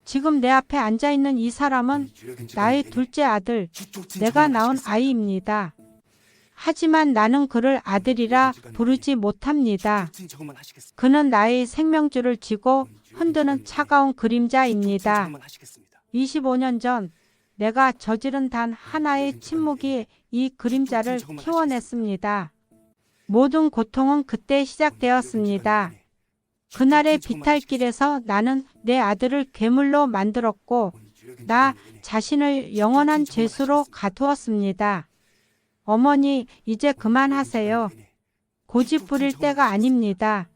지금 내 앞에 앉아있는 이 사람은 나의 둘째 아들, 내가 낳은 아이입니다. 하지만 나는 그를 아들이라 부르지 못합니다. 그는 나의 생명줄을 쥐고 흔드는 차가운 그림자입니다. 25년 전 내가 저지른 단 하나의 침묵이 이 그림자를 키워냈습니다. 모든 고통은 그때 시작되었습니다. 그날의 비탈길에서 나는 내 아들을 괴물로 만들었고 나 자신을 영원한 죄수로 가두었습니다. 어머니, 이제 그만하세요. 고집 부릴 때가 아닙니다.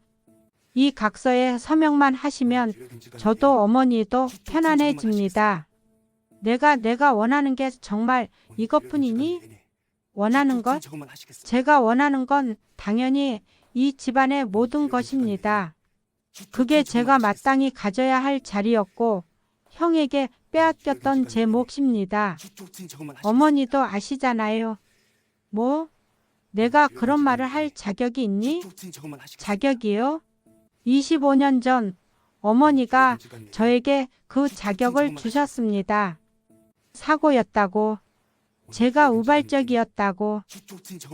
이 각서에 서명만 하시면 저도 어머니도 편안해집니다. 내가 원하는 게 정말 이것뿐이니? 원하는 것? 제가 원하는 건 당연히 이 집안의 모든 것입니다. 그게 제가 마땅히 가져야 할 자리였고 형에게 빼앗겼던 제 몫입니다. 어머니도 아시잖아요. 뭐? 내가 그런 말을 할 자격이 있니? 자격이요? 25년 전 어머니가 저에게 그 자격을 주셨습니다. 사고였다고. 제가 우발적이었다고.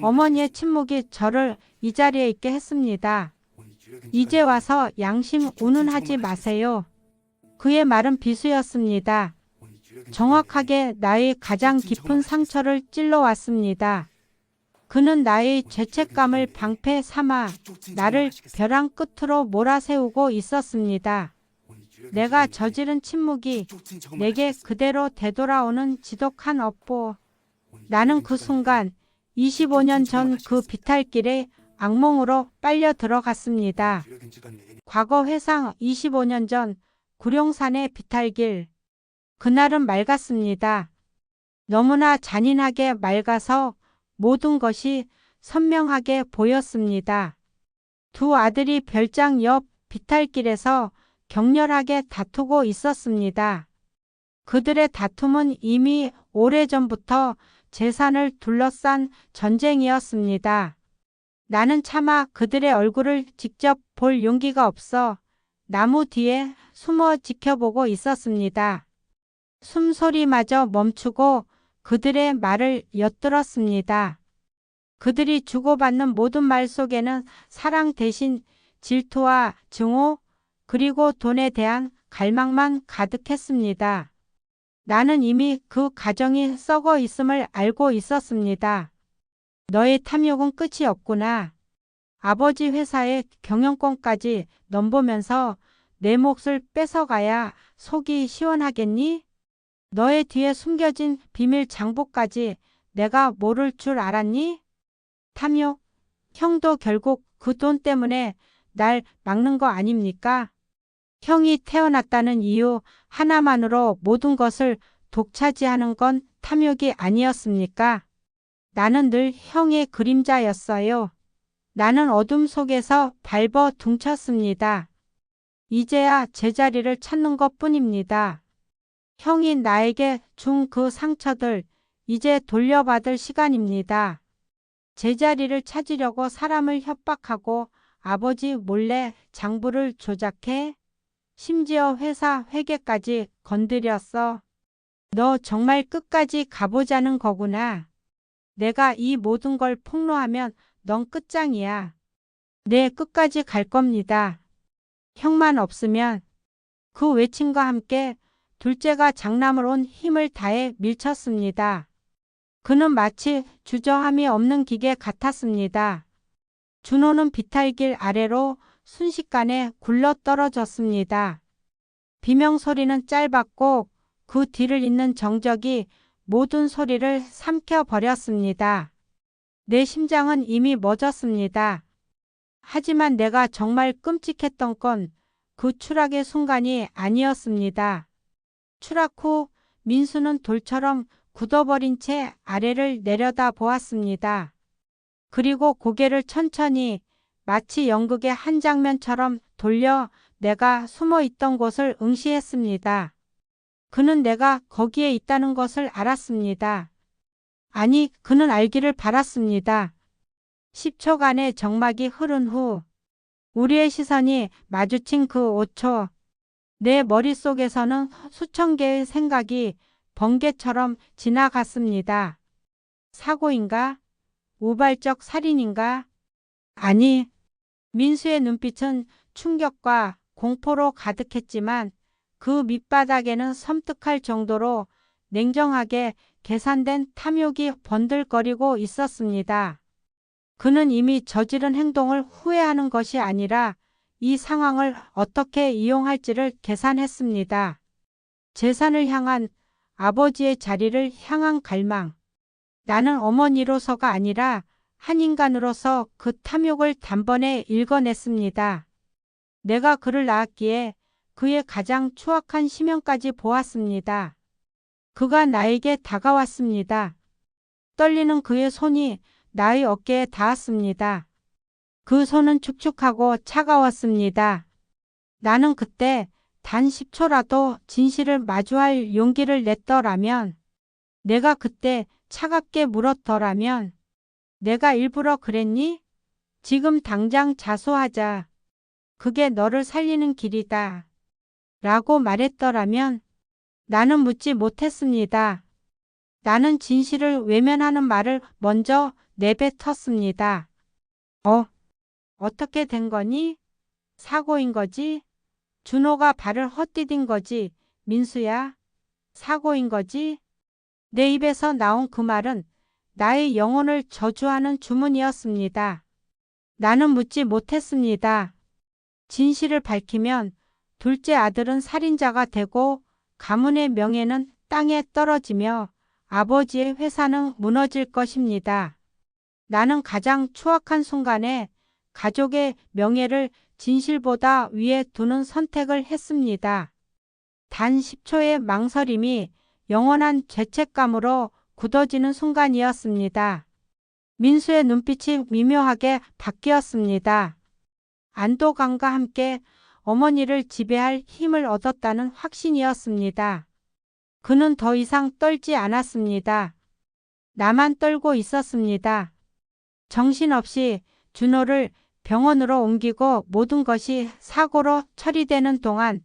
어머니의 침묵이 저를 이 자리에 있게 했습니다. 이제 와서 양심 운운하지 마세요. 그의 말은 비수였습니다. 정확하게 나의 가장 깊은 상처를 찔러왔습니다. 그는 나의 죄책감을 방패 삼아 나를 벼랑 끝으로 몰아세우고 있었습니다. 내가 저지른 침묵이 내게 그대로 되돌아오는 지독한 업보. 나는 그 순간 25년 전 그 비탈길에 악몽으로 빨려 들어갔습니다. 과거 회상 25년 전 구룡산의 비탈길. 그날은 맑았습니다. 너무나 잔인하게 맑아서 모든 것이 선명하게 보였습니다. 두 아들이 별장 옆 비탈길에서 격렬하게 다투고 있었습니다. 그들의 다툼은 이미 오래전부터 재산을 둘러싼 전쟁이었습니다. 나는 차마 그들의 얼굴을 직접 볼 용기가 없어 나무 뒤에 숨어 지켜보고 있었습니다. 숨소리마저 멈추고 그들의 말을 엿들었습니다. 그들이 주고받는 모든 말 속에는 사랑 대신 질투와 증오 그리고 돈에 대한 갈망만 가득했습니다. 나는 이미 그 가정이 썩어 있음을 알고 있었습니다. 너의 탐욕은 끝이 없구나. 아버지 회사의 경영권까지 넘보면서 내 몫을 뺏어가야 속이 시원하겠니? 너의 뒤에 숨겨진 비밀 장부까지 내가 모를 줄 알았니? 탐욕, 형도 결국 그 돈 때문에 날 막는 거 아닙니까? 형이 태어났다는 이유 하나만으로 모든 것을 독차지하는 건 탐욕이 아니었습니까? 나는 늘 형의 그림자였어요. 나는 어둠 속에서 발버 둥쳤습니다. 이제야 제자리를 찾는 것뿐입니다. 형이 나에게 준 그 상처들 이제 돌려받을 시간입니다. 제자리를 찾으려고 사람을 협박하고 아버지 몰래 장부를 조작해 심지어 회사 회계까지 건드렸어. 너 정말 끝까지 가보자는 거구나. 내가 이 모든 걸 폭로하면 넌 끝장이야. 네, 끝까지 갈 겁니다. 형만 없으면. 그 외침과 함께 둘째가 장남을 온 힘을 다해 밀쳤습니다. 그는 마치 주저함이 없는 기계 같았습니다. 준호는 비탈길 아래로 순식간에 굴러떨어졌습니다. 비명소리는 짧았고 그 뒤를 잇는 정적이 모든 소리를 삼켜버렸습니다. 내 심장은 이미 멎었습니다. 하지만 내가 정말 끔찍했던 건 그 추락의 순간이 아니었습니다. 추락 후 민수는 돌처럼 굳어버린 채 아래를 내려다 보았습니다. 그리고 고개를 천천히 마치 연극의 한 장면처럼 돌려 내가 숨어 있던 곳을 응시했습니다. 그는 내가 거기에 있다는 것을 알았습니다. 아니, 그는 알기를 바랐습니다. 10초간의 정막이 흐른 후 우리의 시선이 마주친 그 5초. 내 머릿속에서는 수천 개의 생각이 번개처럼 지나갔습니다. 사고인가? 우발적 살인인가? 아니, 민수의 눈빛은 충격과 공포로 가득했지만 그 밑바닥에는 섬뜩할 정도로 냉정하게 계산된 탐욕이 번들거리고 있었습니다. 그는 이미 저지른 행동을 후회하는 것이 아니라 이 상황을 어떻게 이용할지를 계산했습니다. 재산을 향한 아버지의 자리를 향한 갈망. 나는 어머니로서가 아니라 한 인간으로서 그 탐욕을 단번에 읽어냈습니다. 내가 그를 낳았기에 그의 가장 추악한 심형까지 보았습니다. 그가 나에게 다가왔습니다. 떨리는 그의 손이 나의 어깨에 닿았습니다. 그 손은 축축하고 차가웠습니다. 나는 그때 단 10초라도 진실을 마주할 용기를 냈더라면, 내가 그때 차갑게 물었더라면, 내가 일부러 그랬니? 지금 당장 자수하자. 그게 너를 살리는 길이다. 라고 말했더라면 나는 묻지 못했습니다. 나는 진실을 외면하는 말을 먼저 내뱉었습니다. 어떻게 된 거니? 사고인 거지? 준호가 발을 헛디딘 거지. 민수야, 사고인 거지? 내 입에서 나온 그 말은 나의 영혼을 저주하는 주문이었습니다. 나는 묻지 못했습니다. 진실을 밝히면 둘째 아들은 살인자가 되고 가문의 명예는 땅에 떨어지며 아버지의 회사는 무너질 것입니다. 나는 가장 추악한 순간에 가족의 명예를 진실보다 위에 두는 선택을 했습니다. 단 10초의 망설임이 영원한 죄책감으로 굳어지는 순간이었습니다. 민수의 눈빛이 미묘하게 바뀌었습니다. 안도감과 함께 어머니를 지배할 힘을 얻었다는 확신이었습니다. 그는 더 이상 떨지 않았습니다. 나만 떨고 있었습니다. 정신없이 준호를 병원으로 옮기고 모든 것이 사고로 처리되는 동안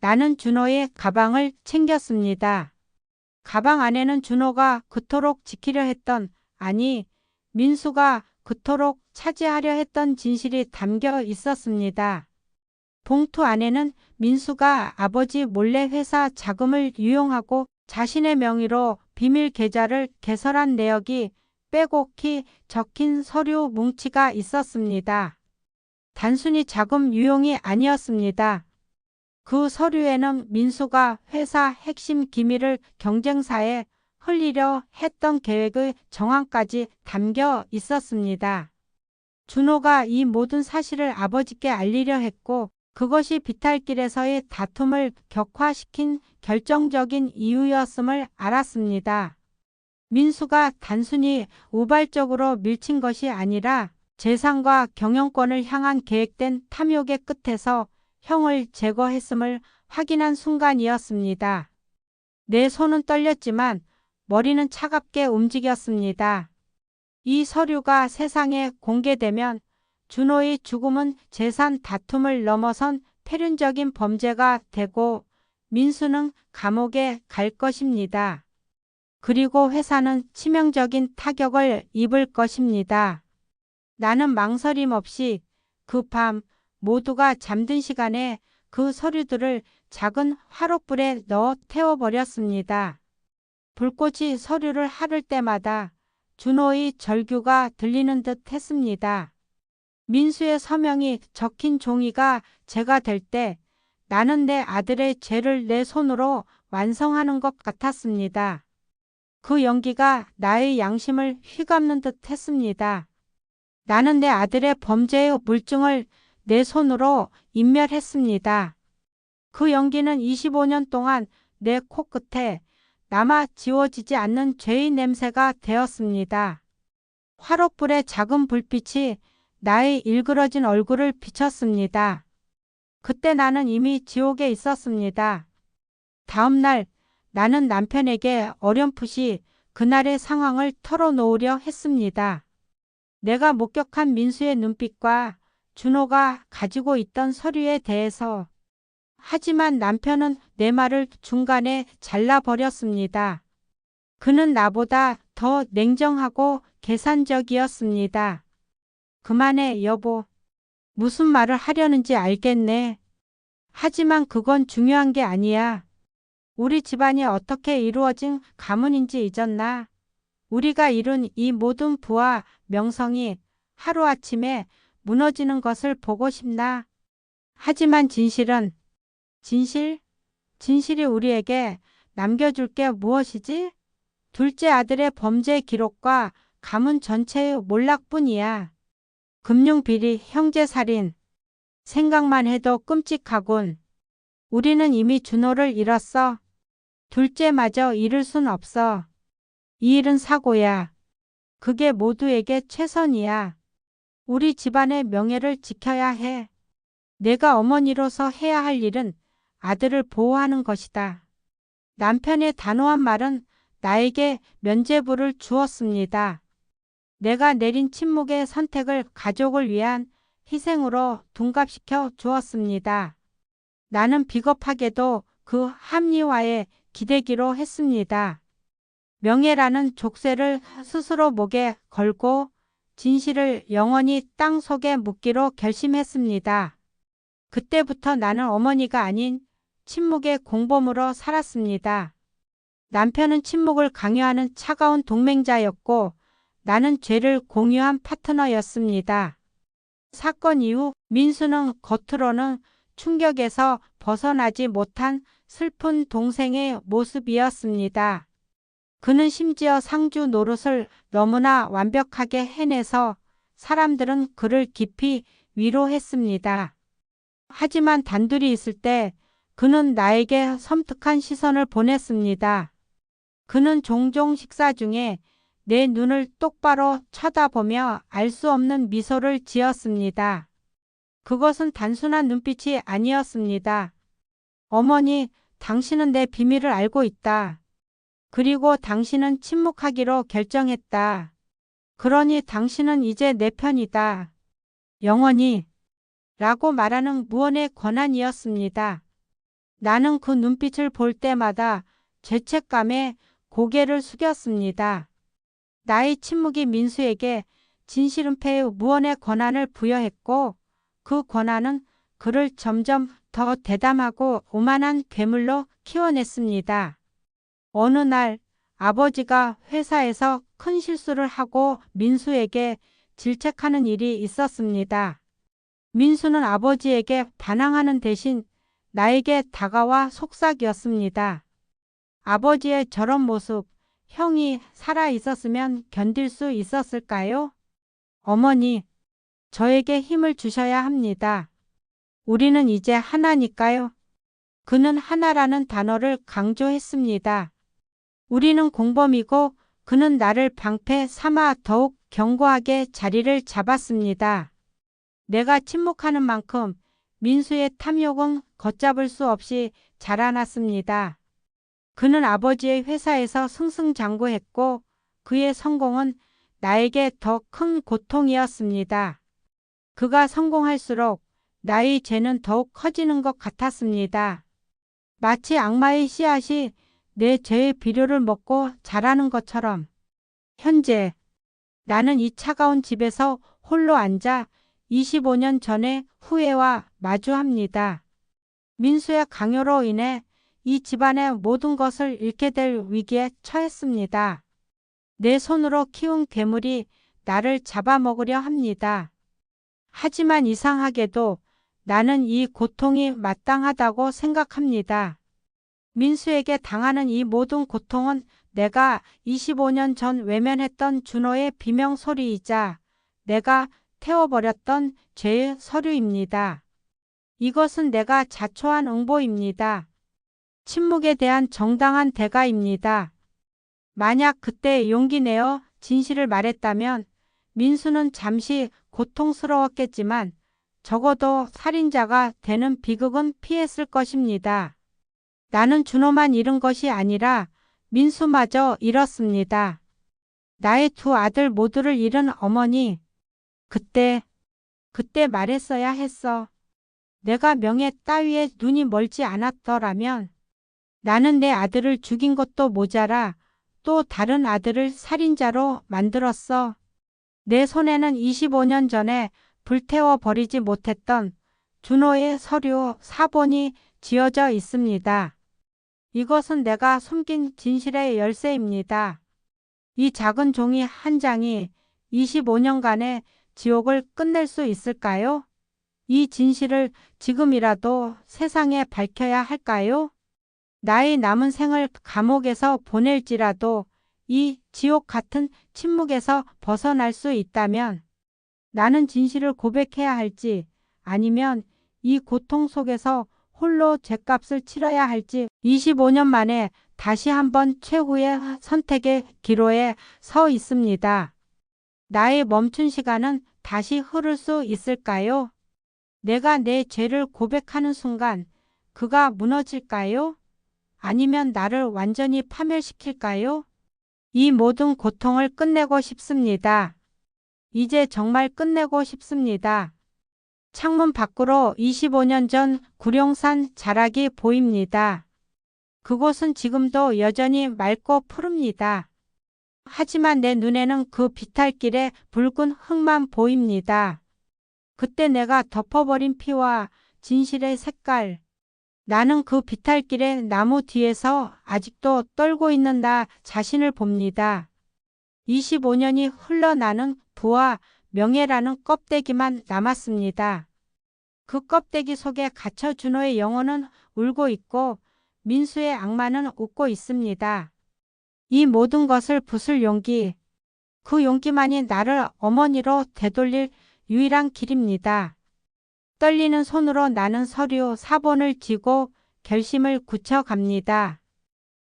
나는 준호의 가방을 챙겼습니다. 가방 안에는 준호가 그토록 지키려 했던, 아니, 민수가 그토록 차지하려 했던 진실이 담겨 있었습니다. 봉투 안에는 민수가 아버지 몰래 회사 자금을 유용하고 자신의 명의로 비밀 계좌를 개설한 내역이 빼곡히 적힌 서류 뭉치가 있었습니다. 단순히 자금 유용이 아니었습니다. 그 서류에는 민수가 회사 핵심 기밀을 경쟁사에 흘리려 했던 계획의 정황까지 담겨 있었습니다. 준호가 이 모든 사실을 아버지께 알리려 했고 그것이 비탈길에서의 다툼을 격화시킨 결정적인 이유였음을 알았습니다. 민수가 단순히 우발적으로 밀친 것이 아니라 재산과 경영권을 향한 계획된 탐욕의 끝에서 형을 제거했음을 확인한 순간이었습니다. 내 손은 떨렸지만 머리는 차갑게 움직였습니다. 이 서류가 세상에 공개되면 준호의 죽음은 재산 다툼을 넘어선 폐륜적인 범죄가 되고 민수는 감옥에 갈 것입니다. 그리고 회사는 치명적인 타격을 입을 것입니다. 나는 망설임 없이 그 밤 모두가 잠든 시간에 그 서류들을 작은 화롯불에 넣어 태워버렸습니다. 불꽃이 서류를 하를 때마다 준호의 절규가 들리는 듯 했습니다. 민수의 서명이 적힌 종이가 제가 될 때 나는 내 아들의 죄를 내 손으로 완성하는 것 같았습니다. 그 연기가 나의 양심을 휘감는 듯 했습니다. 나는 내 아들의 범죄의 물증을 내 손으로 인멸했습니다. 그 연기는 25년 동안 내 코끝에 남아 지워지지 않는 죄의 냄새가 되었습니다. 화롯불의 작은 불빛이 나의 일그러진 얼굴을 비쳤습니다. 그때 나는 이미 지옥에 있었습니다. 다음 날 나는 남편에게 어렴풋이 그날의 상황을 털어놓으려 했습니다. 내가 목격한 민수의 눈빛과 준호가 가지고 있던 서류에 대해서 하지만 남편은 내 말을 중간에 잘라버렸습니다. 그는 나보다 더 냉정하고 계산적이었습니다. 그만해, 여보. 무슨 말을 하려는지 알겠네. 하지만 그건 중요한 게 아니야. 우리 집안이 어떻게 이루어진 가문인지 잊었나? 우리가 이룬 이 모든 부와 명성이 하루아침에 무너지는 것을 보고 싶나? 하지만 진실이 우리에게 남겨줄 게 무엇이지? 둘째 아들의 범죄 기록과 가문 전체의 몰락뿐이야. 금융비리, 형제살인. 생각만 해도 끔찍하군. 우리는 이미 준호를 잃었어. 둘째마저 잃을 순 없어. 이 일은 사고야. 그게 모두에게 최선이야. 우리 집안의 명예를 지켜야 해. 내가 어머니로서 해야 할 일은 아들을 보호하는 것이다. 남편의 단호한 말은 나에게 면죄부를 주었습니다. 내가 내린 침묵의 선택을 가족을 위한 희생으로 둔갑시켜 주었습니다. 나는 비겁하게도 그 합리화에 기대기로 했습니다. 명예라는 족쇄를 스스로 목에 걸고 진실을 영원히 땅속에 묻기로 결심했습니다. 그때부터 나는 어머니가 아닌 침묵의 공범으로 살았습니다. 남편은 침묵을 강요하는 차가운 동맹자였고 나는 죄를 공유한 파트너였습니다. 사건 이후 민수는 겉으로는 충격에서 벗어나지 못한 슬픈 동생의 모습이었습니다. 그는 심지어 상주 노릇을 너무나 완벽하게 해내서 사람들은 그를 깊이 위로했습니다. 하지만 단둘이 있을 때 그는 나에게 섬뜩한 시선을 보냈습니다. 그는 종종 식사 중에 내 눈을 똑바로 쳐다보며 알 수 없는 미소를 지었습니다. 그것은 단순한 눈빛이 아니었습니다. 어머니, 당신은 내 비밀을 알고 있다. 그리고 당신은 침묵하기로 결정했다. 그러니 당신은 이제 내 편이다. 영원히. 라고 말하는 무언의 권한이었습니다. 나는 그 눈빛을 볼 때마다 죄책감에 고개를 숙였습니다. 나의 침묵이 민수에게 진실은폐의 무언의 권한을 부여했고 그 권한은 그를 점점 더 대담하고 오만한 괴물로 키워냈습니다. 어느 날 아버지가 회사에서 큰 실수를 하고 민수에게 질책하는 일이 있었습니다. 민수는 아버지에게 반항하는 대신 나에게 다가와 속삭였습니다. 아버지의 저런 모습, 형이 살아 있었으면 견딜 수 있었을까요? 어머니, 저에게 힘을 주셔야 합니다. 우리는 이제 하나니까요. 그는 하나라는 단어를 강조했습니다. 우리는 공범이고 그는 나를 방패 삼아 더욱 견고하게 자리를 잡았습니다. 내가 침묵하는 만큼 민수의 탐욕은 걷잡을 수 없이 자라났습니다. 그는 아버지의 회사에서 승승장구했고 그의 성공은 나에게 더 큰 고통이었습니다. 그가 성공할수록 나의 죄는 더욱 커지는 것 같았습니다. 마치 악마의 씨앗이 내 죄의 비료를 먹고 자라는 것처럼. 현재 나는 이 차가운 집에서 홀로 앉아 25년 전의 후회와 마주합니다. 민수의 강요로 인해 이 집안의 모든 것을 잃게 될 위기에 처했습니다. 내 손으로 키운 괴물이 나를 잡아먹으려 합니다. 하지만 이상하게도 나는 이 고통이 마땅하다고 생각합니다. 민수에게 당하는 이 모든 고통은 내가 25년 전 외면했던 준호의 비명소리이자 내가 태워버렸던 죄의 서류입니다. 이것은 내가 자초한 응보입니다. 침묵에 대한 정당한 대가입니다. 만약 그때 용기 내어 진실을 말했다면 민수는 잠시 고통스러웠겠지만 적어도 살인자가 되는 비극은 피했을 것입니다. 나는 준호만 잃은 것이 아니라 민수마저 잃었습니다. 나의 두 아들 모두를 잃은 어머니. 그때 말했어야 했어. 내가 명예 따위에 눈이 멀지 않았더라면 나는 내 아들을 죽인 것도 모자라 또 다른 아들을 살인자로 만들었어. 내 손에는 25년 전에 불태워 버리지 못했던 준호의 서류 사본이 쥐어져 있습니다. 이것은 내가 숨긴 진실의 열쇠입니다. 이 작은 종이 한 장이 25년간의 지옥을 끝낼 수 있을까요? 이 진실을 지금이라도 세상에 밝혀야 할까요? 나의 남은 생을 감옥에서 보낼지라도 이 지옥 같은 침묵에서 벗어날 수 있다면 나는 진실을 고백해야 할지 아니면 이 고통 속에서 홀로 죗값을 치러야 할지 25년 만에 다시 한번 최후의 선택의 기로에 서 있습니다. 나의 멈춘 시간은 다시 흐를 수 있을까요? 내가 내 죄를 고백하는 순간 그가 무너질까요? 아니면 나를 완전히 파멸시킬까요? 이 모든 고통을 끝내고 싶습니다. 이제 정말 끝내고 싶습니다. 창문 밖으로 25년 전 구룡산 자락이 보입니다. 그곳은 지금도 여전히 맑고 푸릅니다. 하지만 내 눈에는 그 비탈길의 붉은 흙만 보입니다. 그때 내가 덮어버린 피와 진실의 색깔. 나는 그 비탈길의 나무 뒤에서 아직도 떨고 있는 나 자신을 봅니다. 25년이 흘러나는 부와 명예라는 껍데기만 남았습니다. 그 껍데기 속에 갇혀 준호의 영혼은 울고 있고 민수의 악마는 웃고 있습니다. 이 모든 것을 부술 용기, 그 용기만이 나를 어머니로 되돌릴 유일한 길입니다. 떨리는 손으로 나는 서류 사본을 쥐고 결심을 굳혀갑니다.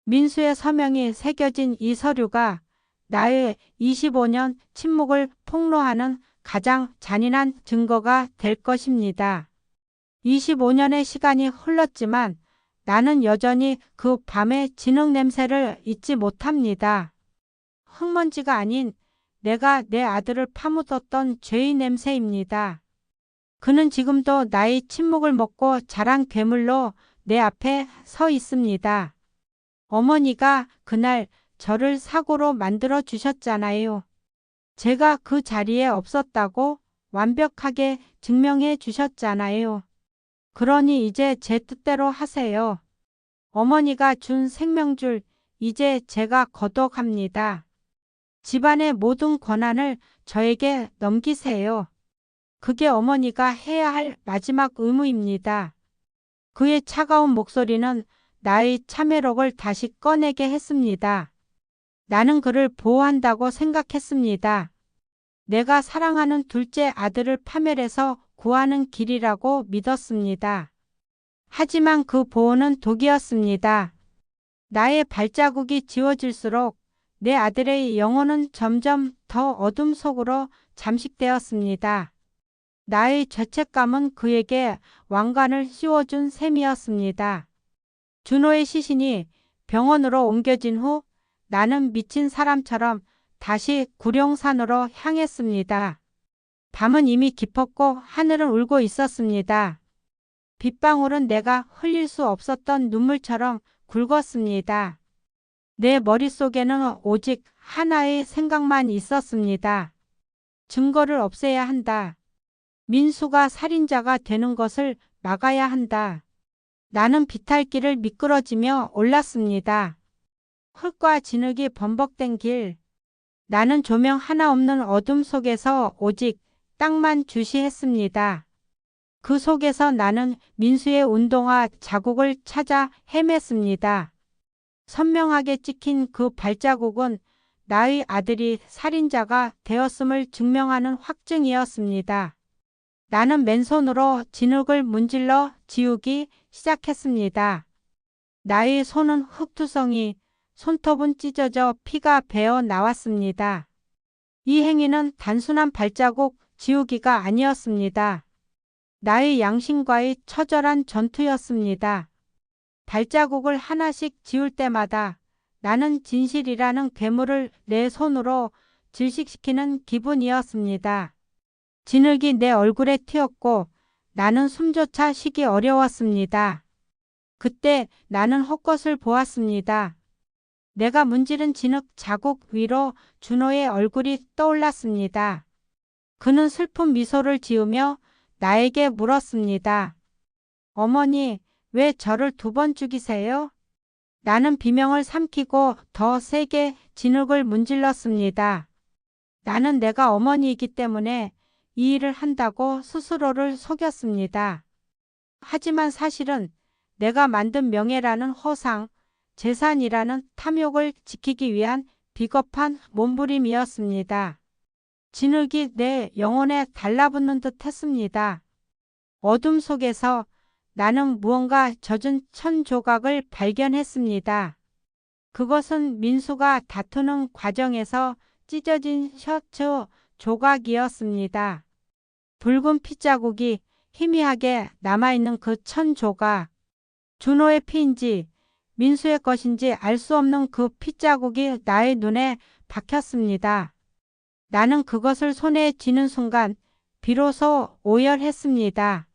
민수의 서명이 새겨진 이 서류가 나의 25년 침묵을 폭로하는 가장 잔인한 증거가 될 것입니다. 25년의 시간이 흘렀지만 나는 여전히 그 밤의 진흙 냄새를 잊지 못합니다. 흙먼지가 아닌 내가 내 아들을 파묻었던 죄의 냄새입니다. 그는 지금도 나의 침묵을 먹고 자란 괴물로 내 앞에 서 있습니다. 어머니가 그날 저를 사고로 만들어 주셨잖아요. 제가 그 자리에 없었다고 완벽하게 증명해 주셨잖아요. 그러니 이제 제 뜻대로 하세요. 어머니가 준 생명줄 이제 제가 거둬갑니다. 집안의 모든 권한을 저에게 넘기세요. 그게 어머니가 해야 할 마지막 의무입니다. 그의 차가운 목소리는 나의 참회록을 다시 꺼내게 했습니다. 나는 그를 보호한다고 생각했습니다. 내가 사랑하는 둘째 아들을 파멸해서 구하는 길이라고 믿었습니다. 하지만 그 보호는 독이었습니다. 나의 발자국이 지워질수록 내 아들의 영혼은 점점 더 어둠 속으로 잠식되었습니다. 나의 죄책감은 그에게 왕관을 씌워준 셈이었습니다. 준호의 시신이 병원으로 옮겨진 후 나는 미친 사람처럼 다시 구룡산으로 향했습니다. 밤은 이미 깊었고 하늘은 울고 있었습니다. 빗방울은 내가 흘릴 수 없었던 눈물처럼 굵었습니다. 내 머릿속에는 오직 하나의 생각만 있었습니다. 증거를 없애야 한다. 민수가 살인자가 되는 것을 막아야 한다. 나는 비탈길을 미끄러지며 올랐습니다. 흙과 진흙이 범벅된 길. 나는 조명 하나 없는 어둠 속에서 오직 땅만 주시했습니다. 그 속에서 나는 민수의 운동화 자국을 찾아 헤맸습니다. 선명하게 찍힌 그 발자국은 나의 아들이 살인자가 되었음을 증명하는 확증이었습니다. 나는 맨손으로 진흙을 문질러 지우기 시작했습니다. 나의 손은 흙투성이, 손톱은 찢어져 피가 배어 나왔습니다. 이 행위는 단순한 발자국 지우기가 아니었습니다. 나의 양심과의 처절한 전투였습니다. 발자국을 하나씩 지울 때마다 나는 진실이라는 괴물을 내 손으로 질식시키는 기분이었습니다. 진흙이 내 얼굴에 튀었고 나는 숨조차 쉬기 어려웠습니다. 그때 나는 헛것을 보았습니다. 내가 문지른 진흙 자국 위로 준호의 얼굴이 떠올랐습니다. 그는 슬픈 미소를 지으며 나에게 물었습니다. 어머니, 왜 저를 2번 죽이세요? 나는 비명을 삼키고 더 세게 진흙을 문질렀습니다. 나는 내가 어머니이기 때문에 이 일을 한다고 스스로를 속였습니다. 하지만 사실은 내가 만든 명예라는 허상, 재산이라는 탐욕을 지키기 위한 비겁한 몸부림이었습니다. 진흙이 내 영혼에 달라붙는 듯 했습니다. 어둠 속에서 나는 무언가 젖은 천 조각을 발견했습니다. 그것은 민수가 다투는 과정에서 찢어진 셔츠 조각이었습니다. 붉은 핏자국이 희미하게 남아있는 그 천 조각. 준호의 피인지 민수의 것인지 알 수 없는 그 핏자국이 나의 눈에 박혔습니다. 나는 그것을 손에 쥐는 순간 비로소 오열했습니다.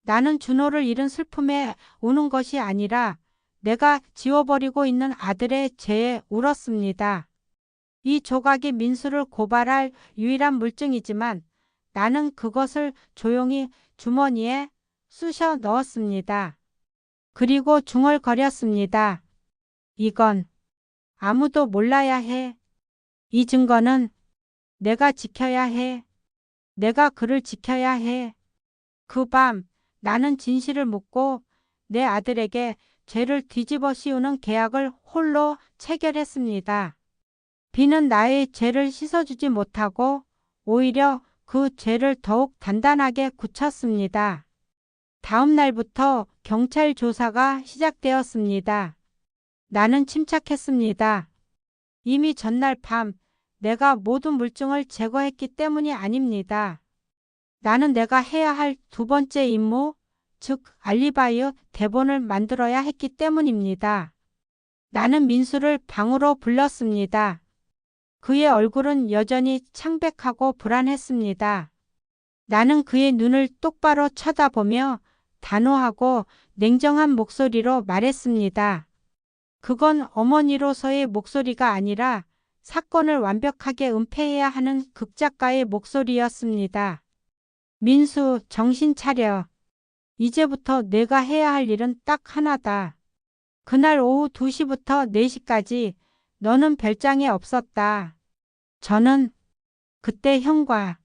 나는 준호를 잃은 슬픔에 우는 것이 아니라 내가 지워버리고 있는 아들의 죄에 울었습니다. 이 조각이 민수를 고발할 유일한 물증이지만 나는 그것을 조용히 주머니에 쑤셔 넣었습니다. 그리고 중얼거렸습니다. 이건 아무도 몰라야 해. 이 증거는 내가 지켜야 해. 내가 그를 지켜야 해. 그 밤 나는 진실을 묻고 내 아들에게 죄를 뒤집어 씌우는 계약을 홀로 체결했습니다. 비는 나의 죄를 씻어주지 못하고 오히려 그 죄를 더욱 단단하게 굳혔습니다. 다음 날부터 경찰 조사가 시작되었습니다. 나는 침착했습니다. 이미 전날 밤 내가 모든 물증을 제거했기 때문이 아닙니다. 나는 내가 해야 할 2번째 임무, 즉 알리바이 대본을 만들어야 했기 때문입니다. 나는 민수를 방으로 불렀습니다. 그의 얼굴은 여전히 창백하고 불안했습니다. 나는 그의 눈을 똑바로 쳐다보며 단호하고 냉정한 목소리로 말했습니다. 그건 어머니로서의 목소리가 아니라 사건을 완벽하게 은폐해야 하는 극작가의 목소리였습니다. 민수, 정신 차려. 이제부터 내가 해야 할 일은 딱 하나다. 그날 오후 2시부터 4시까지 너는 별장에 없었다. 저는 그때 형과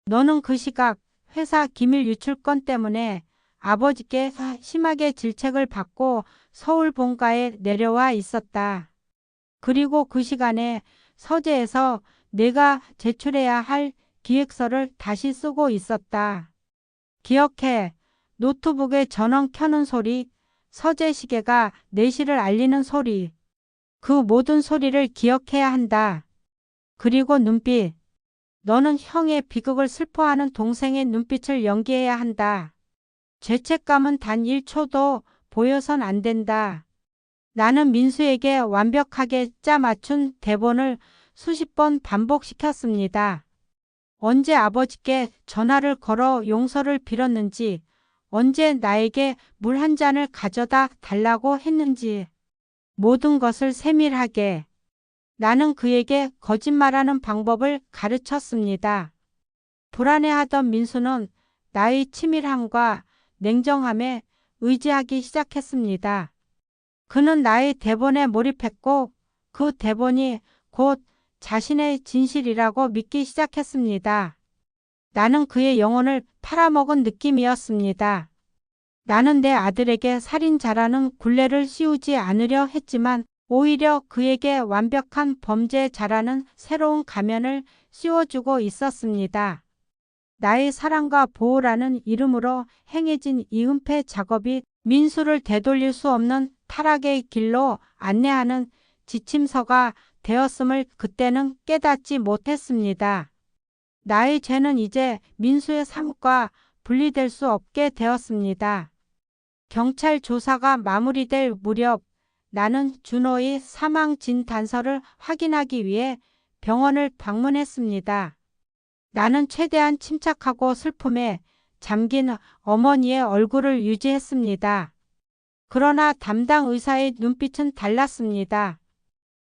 너는 그 시각 회사 기밀 유출 건 때문에 아버지께 심하게 질책을 받고 서울 본가에 내려와 있었다. 그리고 그 시간에 서재에서 내가 제출해야 할 기획서를 다시 쓰고 있었다. 기억해. 노트북에 전원 켜는 소리, 서재 시계가 4시를 알리는 소리. 그 모든 소리를 기억해야 한다. 그리고 눈빛. 너는 형의 비극을 슬퍼하는 동생의 눈빛을 연기해야 한다. 죄책감은 단 1초도 보여선 안 된다. 나는 민수에게 완벽하게 짜맞춘 대본을 수십 번 반복시켰습니다. 언제 아버지께 전화를 걸어 용서를 빌었는지, 언제 나에게 물 한 잔을 가져다 달라고 했는지, 모든 것을 세밀하게. 나는 그에게 거짓말하는 방법을 가르쳤습니다. 불안해하던 민수는 나의 치밀함과 냉정함에 의지하기 시작했습니다. 그는 나의 대본에 몰입했고 그 대본이 곧 자신의 진실이라고 믿기 시작했습니다. 나는 그의 영혼을 팔아먹은 느낌이었습니다. 나는 내 아들에게 살인자라는 굴레를 씌우지 않으려 했지만 오히려 그에게 완벽한 범죄자라는 새로운 가면을 씌워주고 있었습니다. 나의 사랑과 보호라는 이름으로 행해진 이 은폐 작업이 민수를 되돌릴 수 없는 타락의 길로 안내하는 지침서가 되었음을 그때는 깨닫지 못했습니다. 나의 죄는 이제 민수의 삶과 분리될 수 없게 되었습니다. 경찰 조사가 마무리될 무렵 나는 준호의 사망 진단서를 확인하기 위해 병원을 방문했습니다. 나는 최대한 침착하고 슬픔에 잠긴 어머니의 얼굴을 유지했습니다. 그러나 담당 의사의 눈빛은 달랐습니다.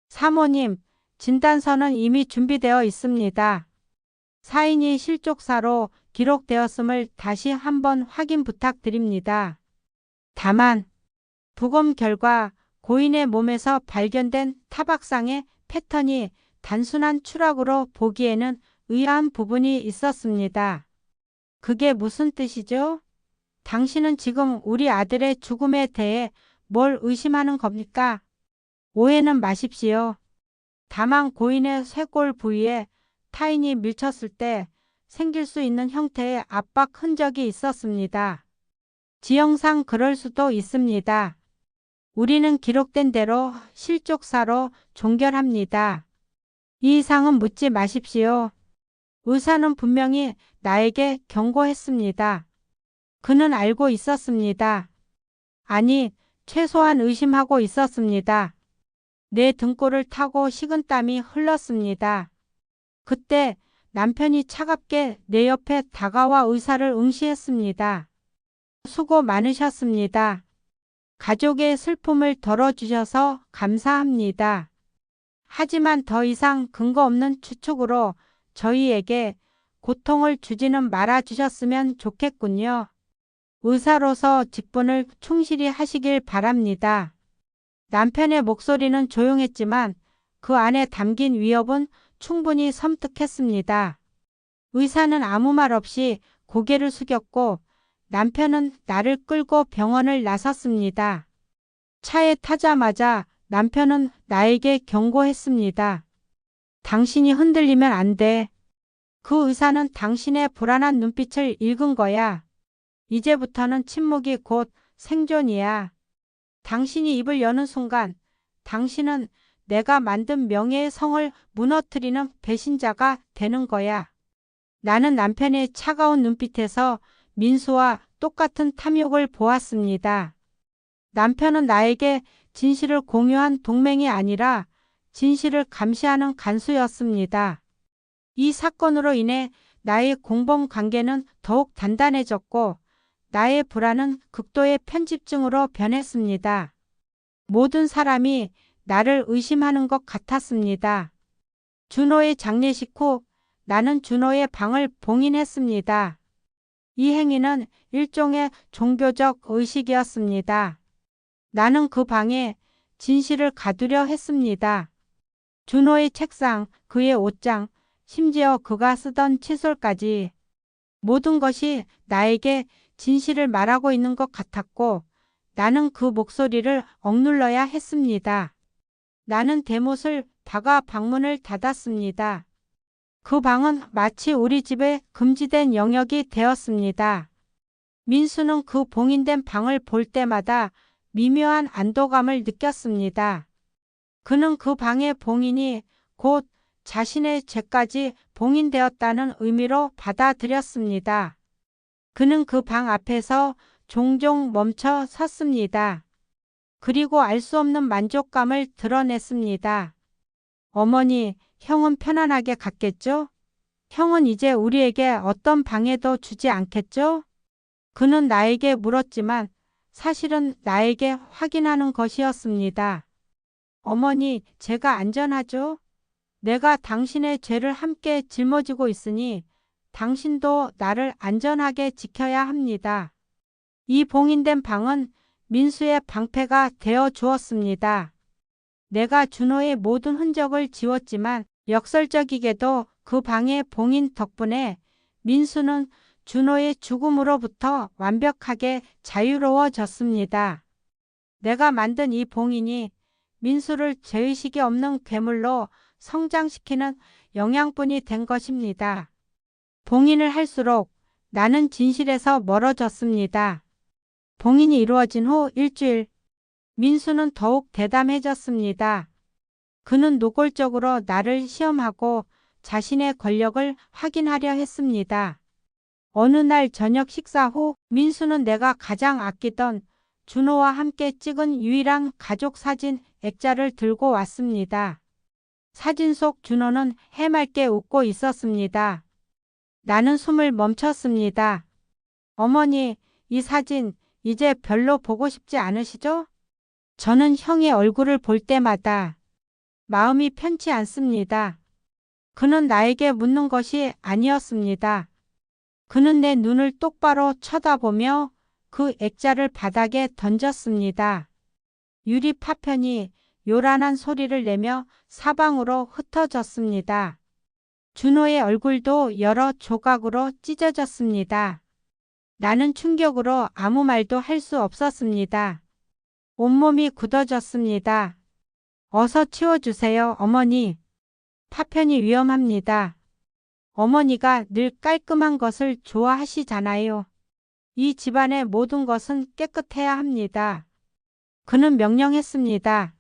사모님, 진단서는 이미 준비되어 있습니다. 사인이 실족사로 기록되었음을 다시 한번 확인 부탁드립니다. 다만 부검 결과 고인의 몸에서 발견된 타박상의 패턴이 단순한 추락으로 보기에는 의아한 부분이 있었습니다. 그게 무슨 뜻이죠? 당신은 지금 우리 아들의 죽음에 대해 뭘 의심하는 겁니까? 오해는 마십시오. 다만 고인의 쇄골 부위에 타인이 밀쳤을 때 생길 수 있는 형태의 압박 흔적이 있었습니다. 지형상 그럴 수도 있습니다. 우리는 기록된 대로 실족사로 종결합니다. 이 이상은 묻지 마십시오. 의사는 분명히 나에게 경고했습니다. 그는 알고 있었습니다. 아니, 최소한 의심하고 있었습니다. 내 등골을 타고 식은땀이 흘렀습니다. 그때 남편이 차갑게 내 옆에 다가와 의사를 응시했습니다. 수고 많으셨습니다. 가족의 슬픔을 덜어주셔서 감사합니다. 하지만 더 이상 근거 없는 추측으로 저희에게 고통을 주지는 말아주셨으면 좋겠군요. 의사로서 직분을 충실히 하시길 바랍니다. 남편의 목소리는 조용했지만 그 안에 담긴 위협은 충분히 섬뜩했습니다. 의사는 아무 말 없이 고개를 숙였고 남편은 나를 끌고 병원을 나섰습니다. 차에 타자마자 남편은 나에게 경고했습니다. 당신이 흔들리면 안 돼. 그 의사는 당신의 불안한 눈빛을 읽은 거야. 이제부터는 침묵이 곧 생존이야. 당신이 입을 여는 순간 당신은 내가 만든 명예의 성을 무너뜨리는 배신자가 되는 거야. 나는 남편의 차가운 눈빛에서 민수와 똑같은 탐욕을 보았습니다. 남편은 나에게 진실을 공유한 동맹이 아니라 진실을 감시하는 간수였습니다. 이 사건으로 인해 나의 공범 관계는 더욱 단단해졌고 나의 불안은 극도의 편집증으로 변했습니다. 모든 사람이 나를 의심하는 것 같았습니다. 준호의 장례식 후 나는 준호의 방을 봉인했습니다. 이 행위는 일종의 종교적 의식이었습니다. 나는 그 방에 진실을 가두려 했습니다. 준호의 책상, 그의 옷장, 심지어 그가 쓰던 칫솔까지 모든 것이 나에게 진실을 말하고 있는 것 같았고 나는 그 목소리를 억눌러야 했습니다. 나는 대못을 박아 방문을 닫았습니다. 그 방은 마치 우리 집의 금지된 영역이 되었습니다. 민수는 그 봉인된 방을 볼 때마다 미묘한 안도감을 느꼈습니다. 그는 그 방의 봉인이 곧 자신의 죄까지 봉인되었다는 의미로 받아들였습니다. 그는 그 방 앞에서 종종 멈춰 섰습니다. 그리고 알 수 없는 만족감을 드러냈습니다. 어머니, 형은 편안하게 갔겠죠? 형은 이제 우리에게 어떤 방해도 주지 않겠죠? 그는 나에게 물었지만 사실은 나에게 확인하는 것이었습니다. 어머니, 제가 안전하죠? 내가 당신의 죄를 함께 짊어지고 있으니 당신도 나를 안전하게 지켜야 합니다. 이 봉인된 방은 민수의 방패가 되어 주었습니다. 내가 준호의 모든 흔적을 지웠지만 역설적이게도 그 방의 봉인 덕분에 민수는 준호의 죽음으로부터 완벽하게 자유로워졌습니다. 내가 만든 이 봉인이 민수를 죄의식이 없는 괴물로 성장시키는 영양분이 된 것입니다. 봉인을 할수록 나는 진실에서 멀어졌습니다. 봉인이 이루어진 후 일주일, 민수는 더욱 대담해졌습니다. 그는 노골적으로 나를 시험하고 자신의 권력을 확인하려 했습니다. 어느 날 저녁 식사 후 민수는 내가 가장 아끼던 준호와 함께 찍은 유일한 가족 사진 액자를 들고 왔습니다. 사진 속 준호는 해맑게 웃고 있었습니다. 나는 숨을 멈췄습니다. 어머니, 이 사진 이제 별로 보고 싶지 않으시죠? 저는 형의 얼굴을 볼 때마다 마음이 편치 않습니다. 그는 나에게 묻는 것이 아니었습니다. 그는 내 눈을 똑바로 쳐다보며 그 액자를 바닥에 던졌습니다. 유리 파편이 요란한 소리를 내며 사방으로 흩어졌습니다. 준호의 얼굴도 여러 조각으로 찢어졌습니다. 나는 충격으로 아무 말도 할 수 없었습니다. 온몸이 굳어졌습니다. 어서 치워주세요, 어머니. 파편이 위험합니다. 어머니가 늘 깔끔한 것을 좋아하시잖아요. 이 집안의 모든 것은 깨끗해야 합니다. 그는 명령했습니다.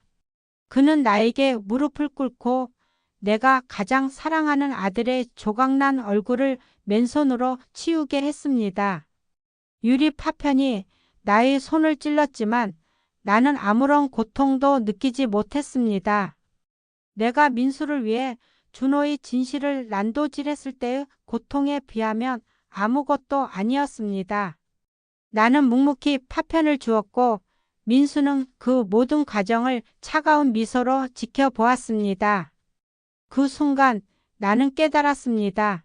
그는 나에게 무릎을 꿇고 내가 가장 사랑하는 아들의 조각난 얼굴을 맨손으로 치우게 했습니다. 유리 파편이 나의 손을 찔렀지만 나는 아무런 고통도 느끼지 못했습니다. 내가 민수를 위해 준호의 진실을 난도질했을 때의 고통에 비하면 아무것도 아니었습니다. 나는 묵묵히 파편을 주었고 민수는 그 모든 과정을 차가운 미소로 지켜보았습니다. 그 순간 나는 깨달았습니다.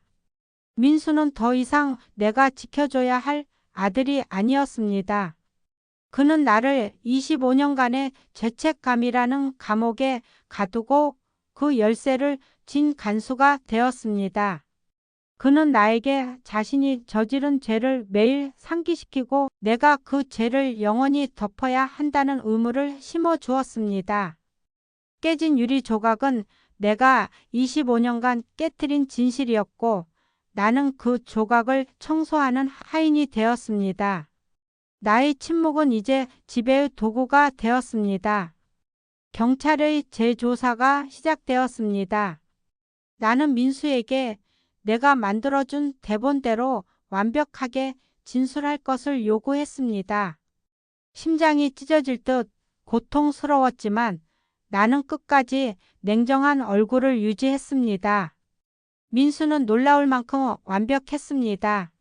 민수는 더 이상 내가 지켜줘야 할 아들이 아니었습니다. 그는 나를 25년간의 죄책감이라는 감옥에 가두고 그 열쇠를 쥔 간수가 되었습니다. 그는 나에게 자신이 저지른 죄를 매일 상기시키고 내가 그 죄를 영원히 덮어야 한다는 의무를 심어주었습니다. 깨진 유리 조각은 내가 25년간 깨트린 진실이었고 나는 그 조각을 청소하는 하인이 되었습니다. 나의 침묵은 이제 지배의 도구가 되었습니다. 경찰의 재조사가 시작되었습니다. 나는 민수에게 내가 만들어준 대본대로 완벽하게 진술할 것을 요구했습니다. 심장이 찢어질 듯 고통스러웠지만 나는 끝까지 냉정한 얼굴을 유지했습니다. 민수는 놀라울 만큼 완벽했습니다.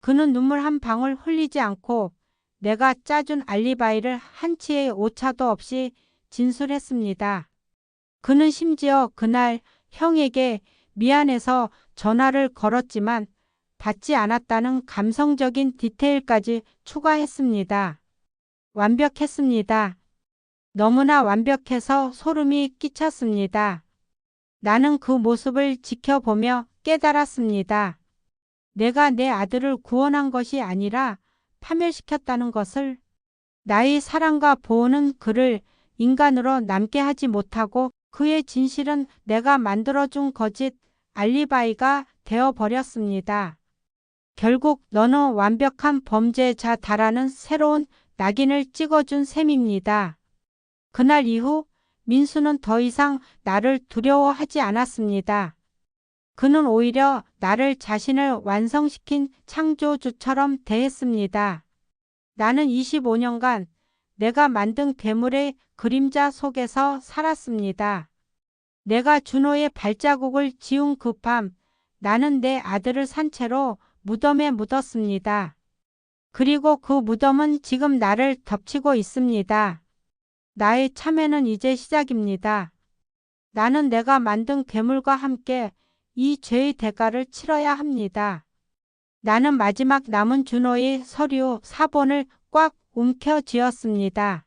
그는 눈물 한 방울 흘리지 않고 내가 짜준 알리바이를 한치의 오차도 없이 진술했습니다. 그는 심지어 그날 형에게 미안해서 전화를 걸었지만 받지 않았다는 감성적인 디테일까지 추가했습니다. 완벽했습니다. 너무나 완벽해서 소름이 끼쳤습니다. 나는 그 모습을 지켜보며 깨달았습니다. 내가 내 아들을 구원한 것이 아니라 파멸시켰다는 것을. 나의 사랑과 보호는 그를 인간으로 남게 하지 못하고 그의 진실은 내가 만들어준 거짓 알리바이가 되어버렸습니다. 결국 너는 완벽한 범죄자다라는 새로운 낙인을 찍어준 셈입니다. 그날 이후 민수는 더 이상 나를 두려워하지 않았습니다. 그는 오히려 나를 자신을 완성시킨 창조주처럼 대했습니다. 나는 25년간 내가 만든 괴물의 그림자 속에서 살았습니다. 내가 준호의 발자국을 지운 그 밤 나는 내 아들을 산채로 무덤에 묻었습니다. 그리고 그 무덤은 지금 나를 덮치고 있습니다. 나의 참회는 이제 시작입니다. 나는 내가 만든 괴물과 함께 이 죄의 대가를 치러야 합니다. 나는 마지막 남은 준호의 서류 4본을 꽉 움켜쥐었습니다.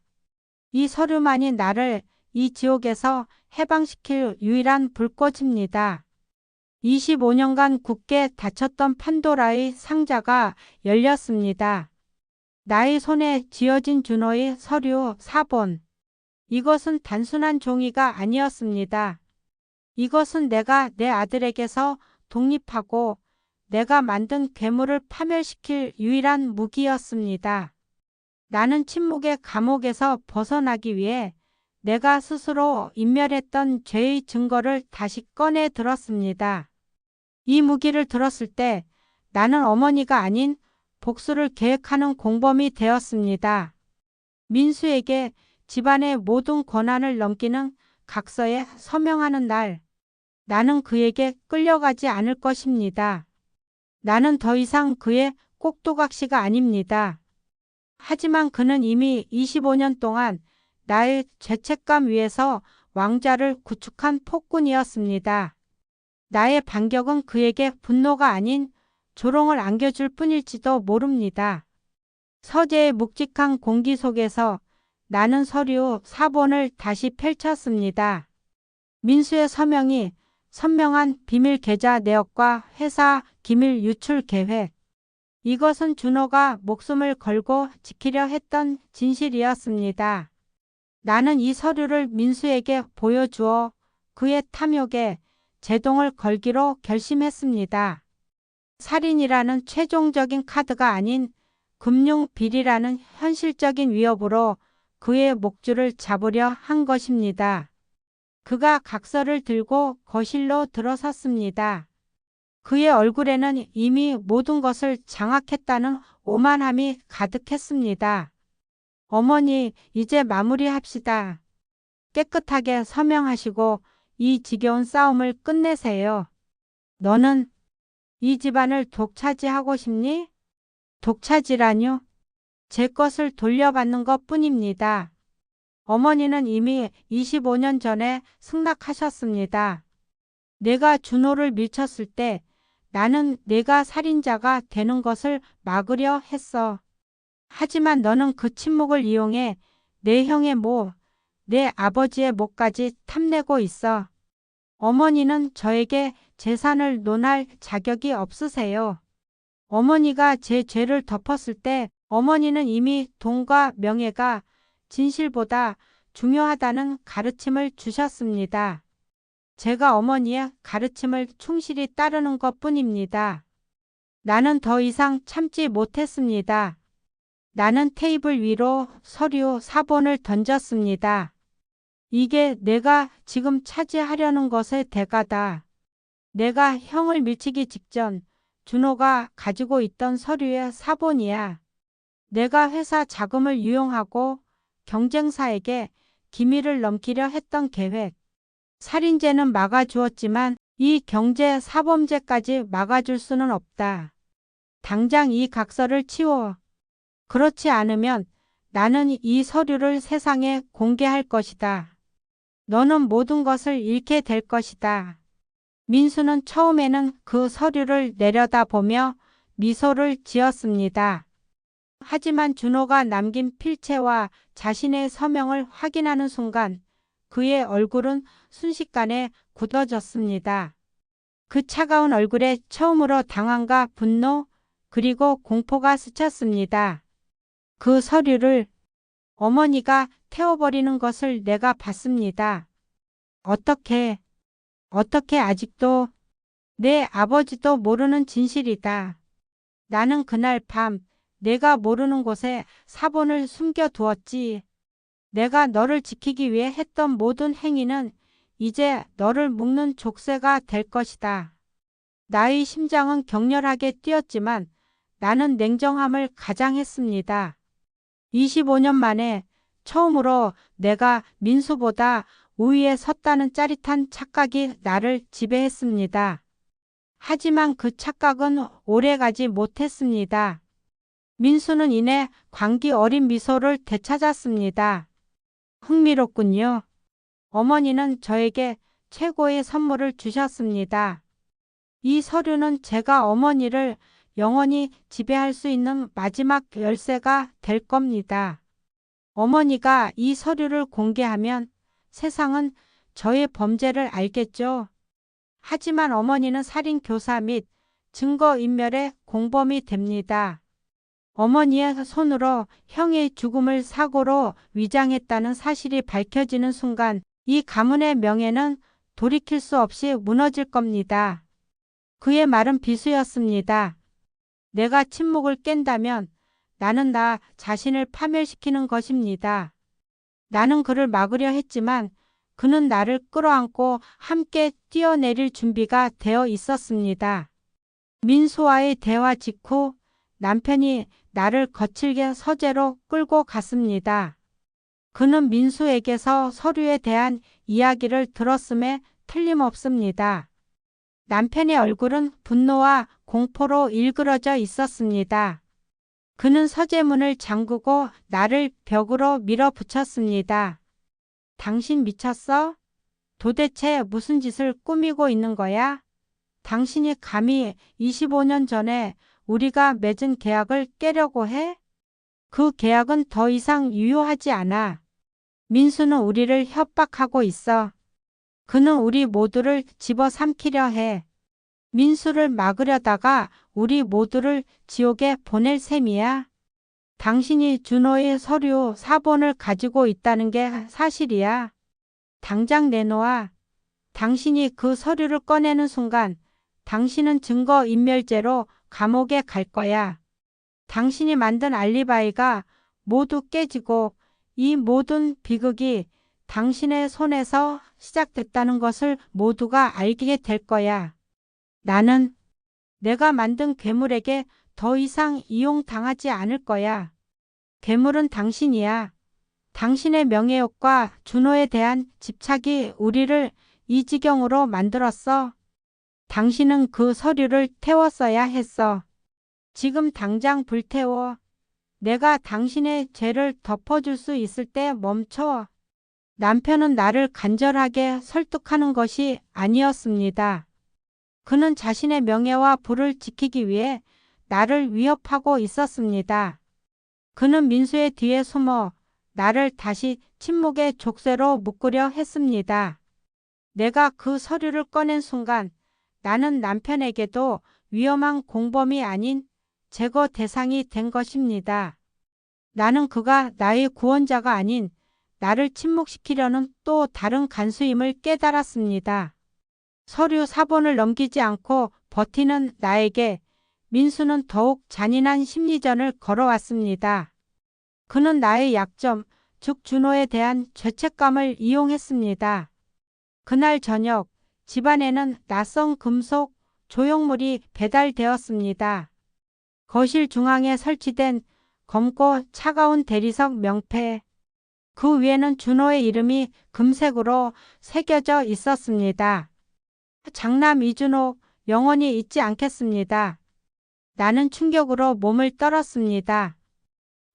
이 서류만이 나를 이 지옥에서 해방시킬 유일한 불꽃입니다. 25년간 굳게 닫혔던 판도라의 상자가 열렸습니다. 나의 손에 쥐어진 준호의 서류 4본. 이것은 단순한 종이가 아니었습니다. 이것은 내가 내 아들에게서 독립하고 내가 만든 괴물을 파멸시킬 유일한 무기였습니다. 나는 침묵의 감옥에서 벗어나기 위해 내가 스스로 인멸했던 죄의 증거를 다시 꺼내 들었습니다. 이 무기를 들었을 때 나는 어머니가 아닌 복수를 계획하는 공범이 되었습니다. 민수에게 집안의 모든 권한을 넘기는 각서에 서명하는 날, 나는 그에게 끌려가지 않을 것입니다. 나는 더 이상 그의 꼭두각시가 아닙니다. 하지만 그는 이미 25년 동안 나의 죄책감 위에서 왕좌를 구축한 폭군이었습니다. 나의 반격은 그에게 분노가 아닌 조롱을 안겨줄 뿐일지도 모릅니다. 서재의 묵직한 공기 속에서 나는 서류 4본을 다시 펼쳤습니다. 민수의 서명이 선명한 비밀 계좌 내역과 회사 기밀 유출 계획. 이것은 준호가 목숨을 걸고 지키려 했던 진실이었습니다. 나는 이 서류를 민수에게 보여주어 그의 탐욕에 제동을 걸기로 결심했습니다. 살인이라는 최종적인 카드가 아닌 금융 비리라는 현실적인 위협으로 그의 목줄을 잡으려 한 것입니다. 그가 각서를 들고 거실로 들어섰습니다. 그의 얼굴에는 이미 모든 것을 장악했다는 오만함이 가득했습니다. 어머니, 이제 마무리합시다. 깨끗하게 서명하시고 이 지겨운 싸움을 끝내세요. 너는 이 집안을 독차지하고 싶니? 독차지라뇨? 제 것을 돌려받는 것 뿐입니다. 어머니는 이미 25년 전에 승낙하셨습니다. 내가 준호를 밀쳤을 때 나는 내가 살인자가 되는 것을 막으려 했어. 하지만 너는 그 침묵을 이용해 내 형의 목, 내 아버지의 목까지 탐내고 있어. 어머니는 저에게 재산을 논할 자격이 없으세요. 어머니가 제 죄를 덮었을 때 어머니는 이미 돈과 명예가 진실보다 중요하다는 가르침을 주셨습니다. 제가 어머니의 가르침을 충실히 따르는 것뿐입니다. 나는 더 이상 참지 못했습니다. 나는 테이블 위로 서류 4본을 던졌습니다. 이게 내가 지금 차지하려는 것의 대가다. 내가 형을 밀치기 직전 준호가 가지고 있던 서류의 4본이야. 내가 회사 자금을 유용하고 경쟁사에게 기밀을 넘기려 했던 계획. 살인죄는 막아주었지만 이 경제 사범죄까지 막아줄 수는 없다. 당장 이 각서를 치워. 그렇지 않으면 나는 이 서류를 세상에 공개할 것이다. 너는 모든 것을 잃게 될 것이다. 민수는 처음에는 그 서류를 내려다보며 미소를 지었습니다. 하지만 준호가 남긴 필체와 자신의 서명을 확인하는 순간 그의 얼굴은 순식간에 굳어졌습니다. 그 차가운 얼굴에 처음으로 당황과 분노 그리고 공포가 스쳤습니다. 그 서류를 어머니가 태워버리는 것을 내가 봤습니다. 어떻게 아직도 내 아버지도 모르는 진실이다. 나는 그날 밤 내가 모르는 곳에 4본을 숨겨두었지. 내가 너를 지키기 위해 했던 모든 행위는 이제 너를 묶는 족쇄가 될 것이다. 나의 심장은 격렬하게 뛰었지만 나는 냉정함을 가장했습니다. 25년 만에 처음으로 내가 민수보다 우위에 섰다는 짜릿한 착각이 나를 지배했습니다. 하지만 그 착각은 오래가지 못했습니다. 민수는 이내 광기 어린 미소를 되찾았습니다. 흥미롭군요. 어머니는 저에게 최고의 선물을 주셨습니다. 이 서류는 제가 어머니를 영원히 지배할 수 있는 마지막 열쇠가 될 겁니다. 어머니가 이 서류를 공개하면 세상은 저의 범죄를 알겠죠. 하지만 어머니는 살인 교사 및 증거인멸의 공범이 됩니다. 어머니의 손으로 형의 죽음을 사고로 위장했다는 사실이 밝혀지는 순간 이 가문의 명예는 돌이킬 수 없이 무너질 겁니다. 그의 말은 비수였습니다. 내가 침묵을 깬다면 나는 나 자신을 파멸시키는 것입니다. 나는 그를 막으려 했지만 그는 나를 끌어안고 함께 뛰어내릴 준비가 되어 있었습니다. 민수와의 대화 직후 남편이 나를 거칠게 서재로 끌고 갔습니다. 그는 민수에게서 서류에 대한 이야기를 들었음에 틀림없습니다. 남편의 얼굴은 분노와 공포로 일그러져 있었습니다. 그는 서재문을 잠그고 나를 벽으로 밀어붙였습니다. 당신 미쳤어? 도대체 무슨 짓을 꾸미고 있는 거야? 당신이 감히 25년 전에 우리가 맺은 계약을 깨려고 해? 그 계약은 더 이상 유효하지 않아. 민수는 우리를 협박하고 있어. 그는 우리 모두를 집어삼키려 해. 민수를 막으려다가 우리 모두를 지옥에 보낼 셈이야. 당신이 준호의 서류 사본을 가지고 있다는 게 사실이야. 당장 내놓아. 당신이 그 서류를 꺼내는 순간 당신은 증거인멸죄로 감옥에 갈 거야. 당신이 만든 알리바이가 모두 깨지고 이 모든 비극이 당신의 손에서 시작됐다는 것을 모두가 알게 될 거야. 나는 내가 만든 괴물에게 더 이상 이용당하지 않을 거야. 괴물은 당신이야. 당신의 명예욕과 준호에 대한 집착이 우리를 이 지경으로 만들었어. 당신은 그 서류를 태웠어야 했어. 지금 당장 불태워. 내가 당신의 죄를 덮어줄 수 있을 때 멈춰. 남편은 나를 간절하게 설득하는 것이 아니었습니다. 그는 자신의 명예와 부를 지키기 위해 나를 위협하고 있었습니다. 그는 민수의 뒤에 숨어 나를 다시 침묵의 족쇄로 묶으려 했습니다. 내가 그 서류를 꺼낸 순간 나는 남편에게도 위험한 공범이 아닌 제거 대상이 된 것입니다. 나는 그가 나의 구원자가 아닌 나를 침묵시키려는 또 다른 간수임을 깨달았습니다. 서류 사본을 넘기지 않고 버티는 나에게 민수는 더욱 잔인한 심리전을 걸어왔습니다. 그는 나의 약점, 즉 준호에 대한 죄책감을 이용했습니다. 그날 저녁 집안에는 낯선 금속 조형물이 배달되었습니다. 거실 중앙에 설치된 검고 차가운 대리석 명패. 그 위에는 준호의 이름이 금색으로 새겨져 있었습니다. 장남 이준호, 영원히 잊지 않겠습니다. 나는 충격으로 몸을 떨었습니다.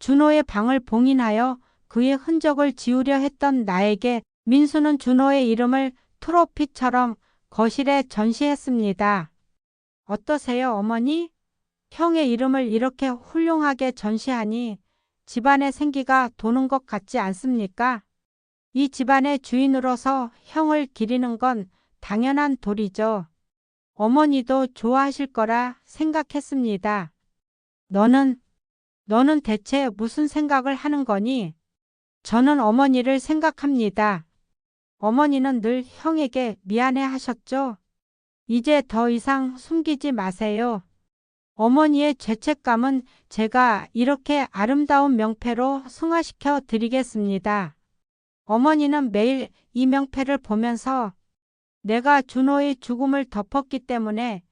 준호의 방을 봉인하여 그의 흔적을 지우려 했던 나에게 민수는 준호의 이름을 트로피처럼 거실에 전시했습니다. 어떠세요, 어머니? 형의 이름을 이렇게 훌륭하게 전시하니 집안의 생기가 도는 것 같지 않습니까? 이 집안의 주인으로서 형을 기리는 건 당연한 도리죠. 어머니도 좋아하실 거라 생각했습니다. 너는 대체 무슨 생각을 하는 거니? 저는 어머니를 생각합니다. 어머니는 늘 형에게 미안해 하셨죠? 이제 더 이상 숨기지 마세요. 어머니의 죄책감은 제가 이렇게 아름다운 명패로 승화시켜 드리겠습니다. 어머니는 매일 이 명패를 보면서 내가 준호의 죽음을 덮었기 때문에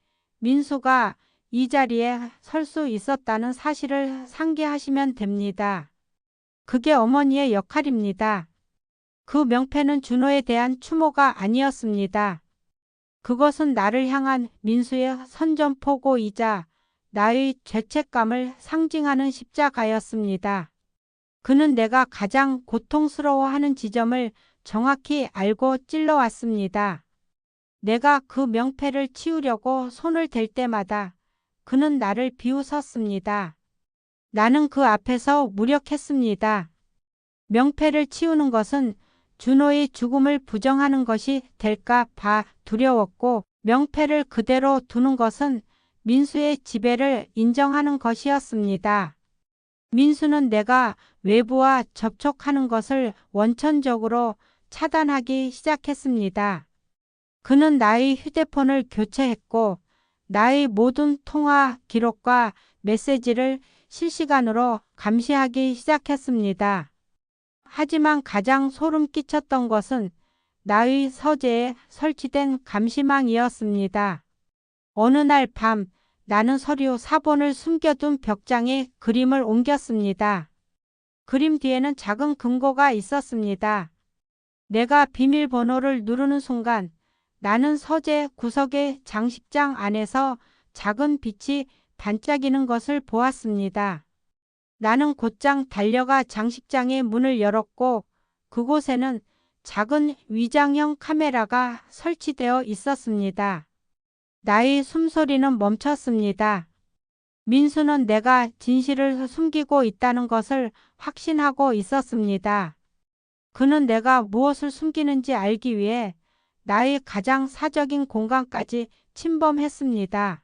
민수가 이 자리에 설 수 있었다는 사실을 상기하시면 됩니다. 그게 어머니의 역할입니다. 그 명패는 준호에 대한 추모가 아니었습니다. 그것은 나를 향한 민수의 선전포고이자 나의 죄책감을 상징하는 십자가였습니다. 그는 내가 가장 고통스러워하는 지점을 정확히 알고 찔러왔습니다. 내가 그 명패를 치우려고 손을 댈 때마다 그는 나를 비웃었습니다. 나는 그 앞에서 무력했습니다. 명패를 치우는 것은 준호의 죽음을 부정하는 것이 될까 봐 두려웠고 명패를 그대로 두는 것은 민수의 지배를 인정하는 것이었습니다. 민수는 내가 외부와 접촉하는 것을 원천적으로 차단하기 시작했습니다. 그는 나의 휴대폰을 교체했고 나의 모든 통화 기록과 메시지를 실시간으로 감시하기 시작했습니다. 하지만 가장 소름 끼쳤던 것은 나의 서재에 설치된 감시망이었습니다. 어느 날 밤 나는 서류 사본을 숨겨둔 벽장에 그림을 옮겼습니다. 그림 뒤에는 작은 금고가 있었습니다. 내가 비밀번호를 누르는 순간 나는 서재 구석의 장식장 안에서 작은 빛이 반짝이는 것을 보았습니다. 나는 곧장 달려가 장식장의 문을 열었고 그곳에는 작은 위장형 카메라가 설치되어 있었습니다. 나의 숨소리는 멈췄습니다. 민수는 내가 진실을 숨기고 있다는 것을 확신하고 있었습니다. 그는 내가 무엇을 숨기는지 알기 위해 나의 가장 사적인 공간까지 침범했습니다.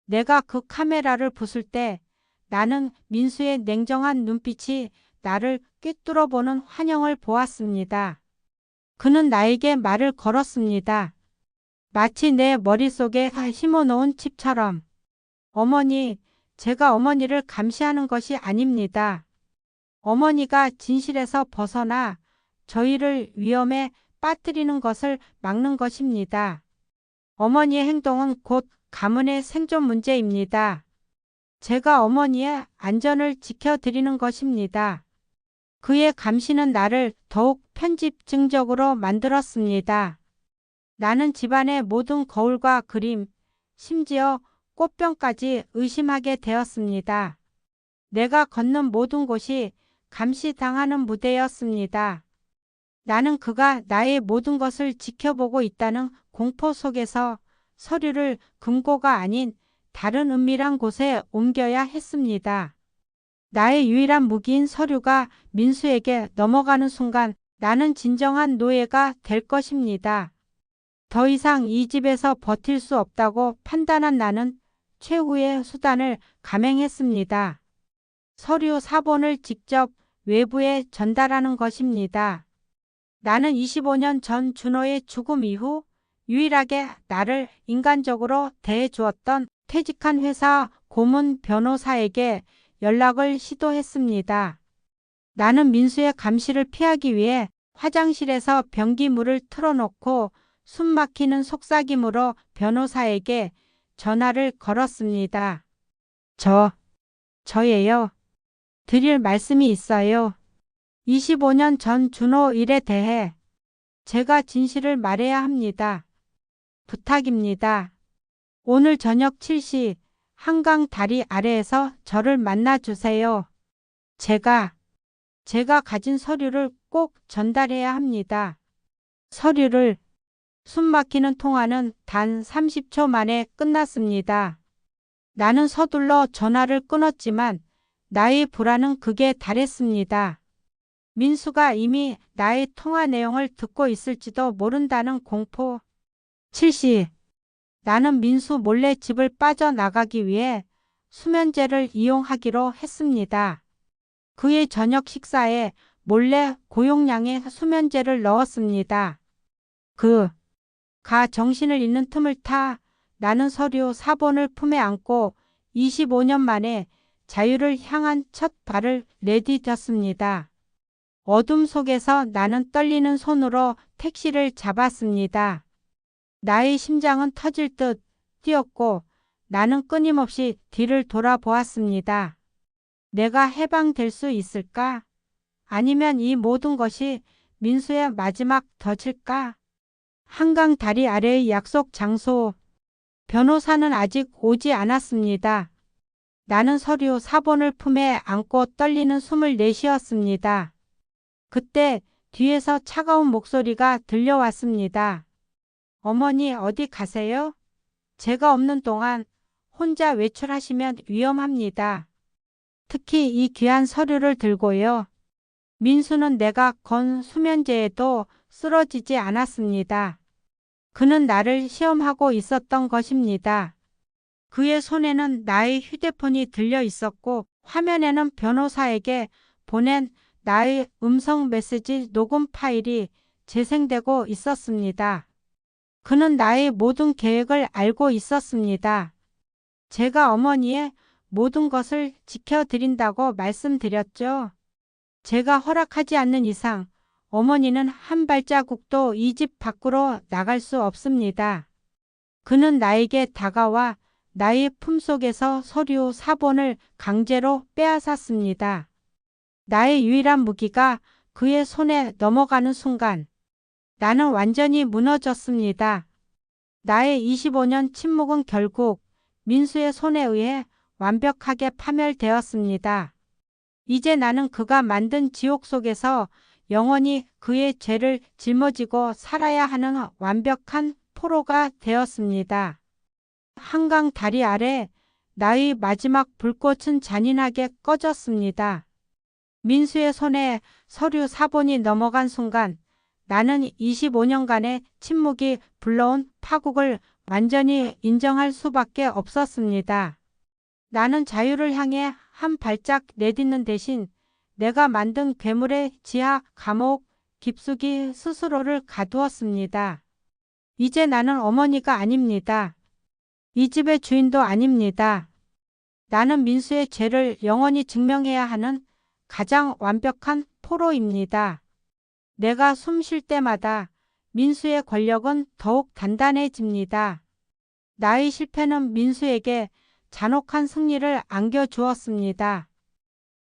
내가 그 카메라를 부술 때 나는 민수의 냉정한 눈빛이 나를 꿰뚫어 보는 환영을 보았습니다. 그는 나에게 말을 걸었습니다. 마치 내 머릿속에 심어놓은 칩처럼. 어머니, 제가 어머니를 감시하는 것이 아닙니다. 어머니가 진실에서 벗어나 저희를 위험에 빠뜨리는 것을 막는 것입니다. 어머니의 행동은 곧 가문의 생존 문제입니다. 제가 어머니의 안전을 지켜드리는 것입니다. 그의 감시는 나를 더욱 편집증적으로 만들었습니다. 나는 집안의 모든 거울과 그림, 심지어 꽃병까지 의심하게 되었습니다. 내가 걷는 모든 곳이 감시당하는 무대였습니다. 나는 그가 나의 모든 것을 지켜보고 있다는 공포 속에서 서류를 금고가 아닌 다른 은밀한 곳에 옮겨야 했습니다. 나의 유일한 무기인 서류가 민수에게 넘어가는 순간 나는 진정한 노예가 될 것입니다. 더 이상 이 집에서 버틸 수 없다고 판단한 나는 최후의 수단을 감행했습니다. 서류 사본을 직접 외부에 전달하는 것입니다. 나는 25년 전 준호의 죽음 이후 유일하게 나를 인간적으로 대해주었던 퇴직한 회사 고문 변호사에게 연락을 시도했습니다. 나는 민수의 감시를 피하기 위해 화장실에서 변기물을 틀어놓고 숨막히는 속삭임으로 변호사에게 전화를 걸었습니다. 저예요. 드릴 말씀이 있어요. 25년 전 준호 일에 대해 제가 진실을 말해야 합니다. 부탁입니다. 오늘 저녁 7시 한강 다리 아래에서 저를 만나주세요. 제가 가진 서류를 꼭 전달해야 합니다. 서류를. 숨막히는 통화는 단 30초 만에 끝났습니다. 나는 서둘러 전화를 끊었지만 나의 불안은 극에 달했습니다. 민수가 이미 나의 통화 내용을 듣고 있을지도 모른다는 공포. 7시. 나는 민수 몰래 집을 빠져나가기 위해 수면제를 이용하기로 했습니다. 그의 저녁 식사에 몰래 고용량의 수면제를 넣었습니다. 가 정신을 잃는 틈을 타 나는 서류 사본을 품에 안고 25년 만에 자유를 향한 첫 발을 내디뎠습니다. 어둠 속에서 나는 떨리는 손으로 택시를 잡았습니다. 나의 심장은 터질 듯 뛰었고 나는 끊임없이 뒤를 돌아보았습니다. 내가 해방될 수 있을까? 아니면 이 모든 것이 민수의 마지막 덫일까? 한강 다리 아래의 약속 장소. 변호사는 아직 오지 않았습니다. 나는 서류 사본을 품에 안고 떨리는 숨을 내쉬었습니다. 그때 뒤에서 차가운 목소리가 들려왔습니다. 어머니 어디 가세요? 제가 없는 동안 혼자 외출하시면 위험합니다. 특히 이 귀한 서류를 들고요. 민수는 내가 건 수면제에도 쓰러지지 않았습니다. 그는 나를 시험하고 있었던 것입니다. 그의 손에는 나의 휴대폰이 들려 있었고 화면에는 변호사에게 보낸 나의 음성 메시지 녹음 파일이 재생되고 있었습니다. 그는 나의 모든 계획을 알고 있었습니다. 제가 어머니의 모든 것을 지켜드린다고 말씀드렸죠. 제가 허락하지 않는 이상 어머니는 한 발자국도 이 집 밖으로 나갈 수 없습니다. 그는 나에게 다가와 나의 품속에서 서류 사본을 강제로 빼앗았습니다. 나의 유일한 무기가 그의 손에 넘어가는 순간 나는 완전히 무너졌습니다. 나의 25년 침묵은 결국 민수의 손에 의해 완벽하게 파멸되었습니다. 이제 나는 그가 만든 지옥 속에서 영원히 그의 죄를 짊어지고 살아야 하는 완벽한 포로가 되었습니다. 한강 다리 아래 나의 마지막 불꽃은 잔인하게 꺼졌습니다. 민수의 손에 서류 사본이 넘어간 순간 나는 25년간의 침묵이 불러온 파국을 완전히 인정할 수밖에 없었습니다. 나는 자유를 향해 한 발짝 내딛는 대신 내가 만든 괴물의 지하 감옥 깊숙이 스스로를 가두었습니다. 이제 나는 어머니가 아닙니다. 이 집의 주인도 아닙니다. 나는 민수의 죄를 영원히 증명해야 하는 가장 완벽한 포로입니다. 내가 숨 쉴 때마다 민수의 권력은 더욱 단단해집니다. 나의 실패는 민수에게 잔혹한 승리를 안겨주었습니다.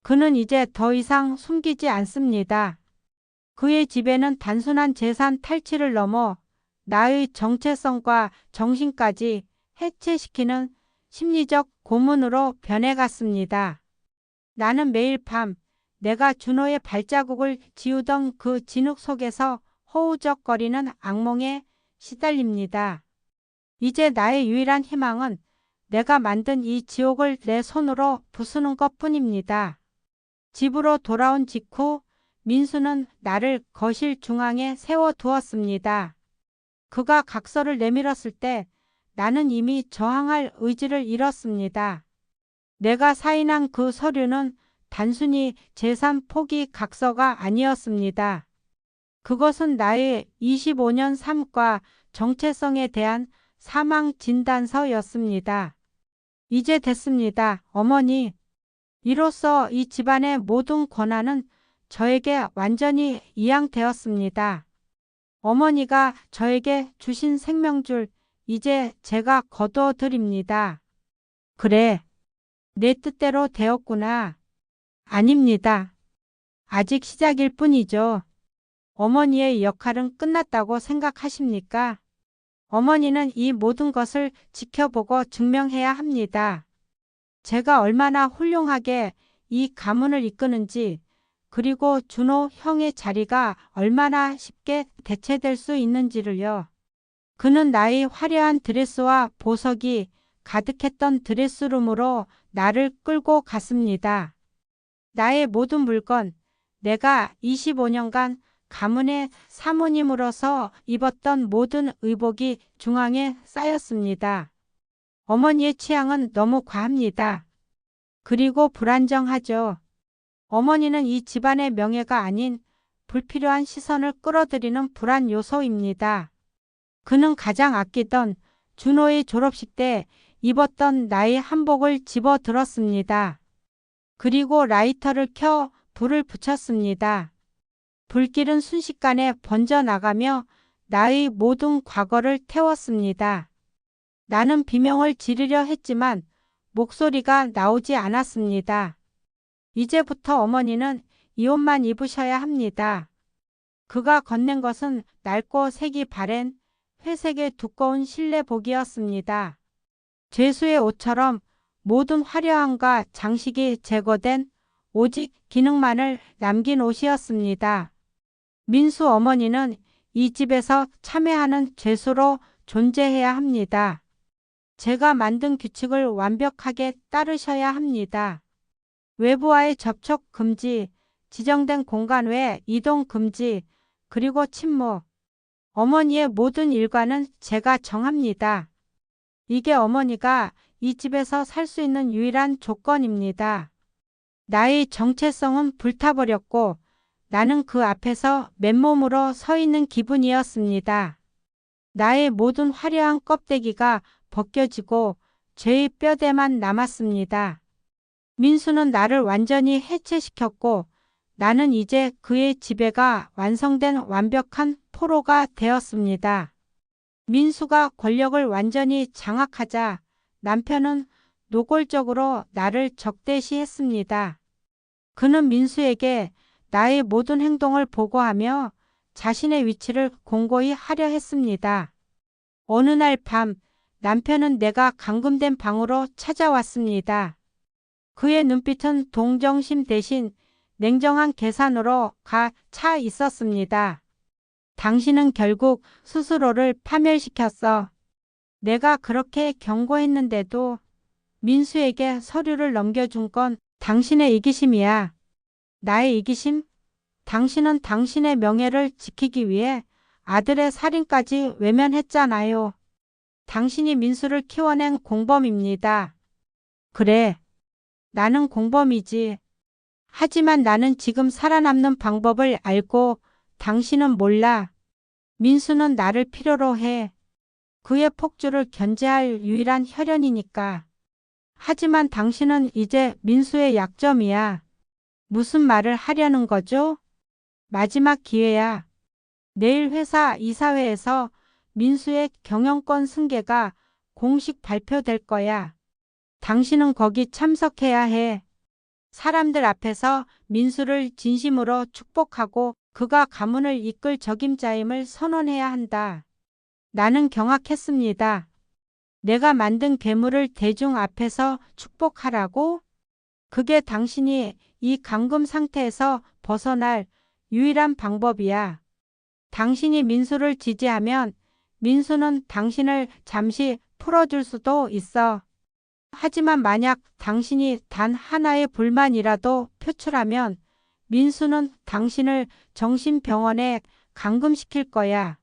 그는 이제 더 이상 숨기지 않습니다. 그의 지배는 단순한 재산 탈취를 넘어 나의 정체성과 정신까지 해체시키는 심리적 고문으로 변해갔습니다. 나는 매일 밤 내가 준호의 발자국을 지우던 그 진흙 속에서 허우적거리는 악몽에 시달립니다. 이제 나의 유일한 희망은 내가 만든 이 지옥을 내 손으로 부수는 것뿐입니다. 집으로 돌아온 직후 민수는 나를 거실 중앙에 세워두었습니다. 그가 각서를 내밀었을 때 나는 이미 저항할 의지를 잃었습니다. 내가 사인한 그 서류는 단순히 재산 포기 각서가 아니었습니다. 그것은 나의 25년 삶과 정체성에 대한 사망 진단서였습니다. 이제 됐습니다, 어머니. 이로써 이 집안의 모든 권한은 저에게 완전히 이양되었습니다. 어머니가 저에게 주신 생명줄 이제 제가 거둬드립니다. 그래, 내 뜻대로 되었구나. 아닙니다. 아직 시작일 뿐이죠. 어머니의 역할은 끝났다고 생각하십니까? 어머니는 이 모든 것을 지켜보고 증명해야 합니다. 제가 얼마나 훌륭하게 이 가문을 이끄는지, 그리고 준호 형의 자리가 얼마나 쉽게 대체될 수 있는지를요. 그는 나의 화려한 드레스와 보석이 가득했던 드레스룸으로 나를 끌고 갔습니다. 나의 모든 물건, 내가 25년간 가문의 사모님으로서 입었던 모든 의복이 중앙에 쌓였습니다. 어머니의 취향은 너무 과합니다. 그리고 불안정하죠. 어머니는 이 집안의 명예가 아닌 불필요한 시선을 끌어들이는 불안 요소입니다. 그는 가장 아끼던 준호의 졸업식 때 입었던 나의 한복을 집어들었습니다. 그리고 라이터를 켜 불을 붙였습니다. 불길은 순식간에 번져나가며 나의 모든 과거를 태웠습니다. 나는 비명을 지르려 했지만 목소리가 나오지 않았습니다. 이제부터 어머니는 이 옷만 입으셔야 합니다. 그가 건넨 것은 낡고 색이 바랜 회색의 두꺼운 실내복이었습니다. 죄수의 옷처럼 모든 화려함과 장식이 제거된 오직 기능만을 남긴 옷이었습니다. 민수 어머니는 이 집에서 참회하는 죄수로 존재해야 합니다. 제가 만든 규칙을 완벽하게 따르셔야 합니다. 외부와의 접촉 금지, 지정된 공간 외 이동 금지, 그리고 침묵. 어머니의 모든 일과는 제가 정합니다. 이게 어머니가 이 집에서 살 수 있는 유일한 조건입니다. 나의 정체성은 불타버렸고 나는 그 앞에서 맨몸으로 서 있는 기분이었습니다. 나의 모든 화려한 껍데기가 벗겨지고 죄의 뼈대만 남았습니다. 민수는 나를 완전히 해체시켰고 나는 이제 그의 지배가 완성된 완벽한 포로가 되었습니다. 민수가 권력을 완전히 장악하자 남편은 노골적으로 나를 적대시했습니다. 그는 민수에게 나의 모든 행동을 보고하며 자신의 위치를 공고히 하려 했습니다. 어느 날 밤 남편은 내가 감금된 방으로 찾아왔습니다. 그의 눈빛은 동정심 대신 냉정한 계산으로 차 있었습니다. 당신은 결국 스스로를 파멸시켰어. 내가 그렇게 경고했는데도 민수에게 서류를 넘겨준 건 당신의 이기심이야. 나의 이기심? 당신은 당신의 명예를 지키기 위해 아들의 살인까지 외면했잖아요. 당신이 민수를 키워낸 공범입니다. 그래, 나는 공범이지. 하지만 나는 지금 살아남는 방법을 알고 당신은 몰라. 민수는 나를 필요로 해. 그의 폭주를 견제할 유일한 혈연이니까. 하지만 당신은 이제 민수의 약점이야. 무슨 말을 하려는 거죠? 마지막 기회야. 내일 회사 이사회에서 민수의 경영권 승계가 공식 발표될 거야. 당신은 거기 참석해야 해. 사람들 앞에서 민수를 진심으로 축복하고 그가 가문을 이끌 적임자임을 선언해야 한다. 나는 경악했습니다. 내가 만든 괴물을 대중 앞에서 축복하라고? 그게 당신이 이 감금 상태에서 벗어날 유일한 방법이야. 당신이 민수를 지지하면 민수는 당신을 잠시 풀어줄 수도 있어. 하지만 만약 당신이 단 하나의 불만이라도 표출하면 민수는 당신을 정신병원에 감금시킬 거야.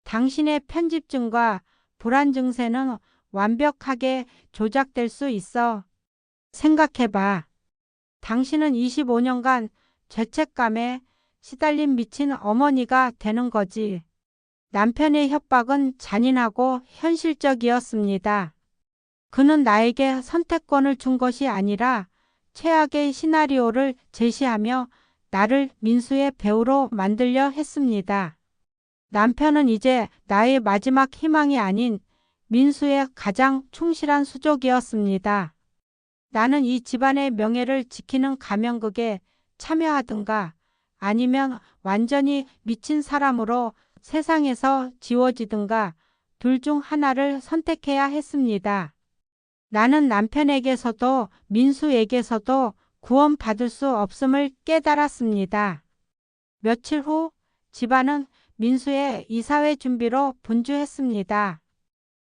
당신의 편집증과 불안 증세는 완벽하게 조작될 수 있어. 생각해봐. 당신은 25년간 죄책감에 시달린 미친 어머니가 되는 거지. 남편의 협박은 잔인하고 현실적이었습니다. 그는 나에게 선택권을 준 것이 아니라 최악의 시나리오를 제시하며 나를 민수의 배우로 만들려 했습니다. 남편은 이제 나의 마지막 희망이 아닌 민수의 가장 충실한 수족이었습니다. 나는 이 집안의 명예를 지키는 가면극에 참여하든가 아니면 완전히 미친 사람으로 세상에서 지워지든가 둘 중 하나를 선택해야 했습니다. 나는 남편에게서도 민수에게서도 구원받을 수 없음을 깨달았습니다. 며칠 후 집안은 민수의 이사회 준비로 분주했습니다.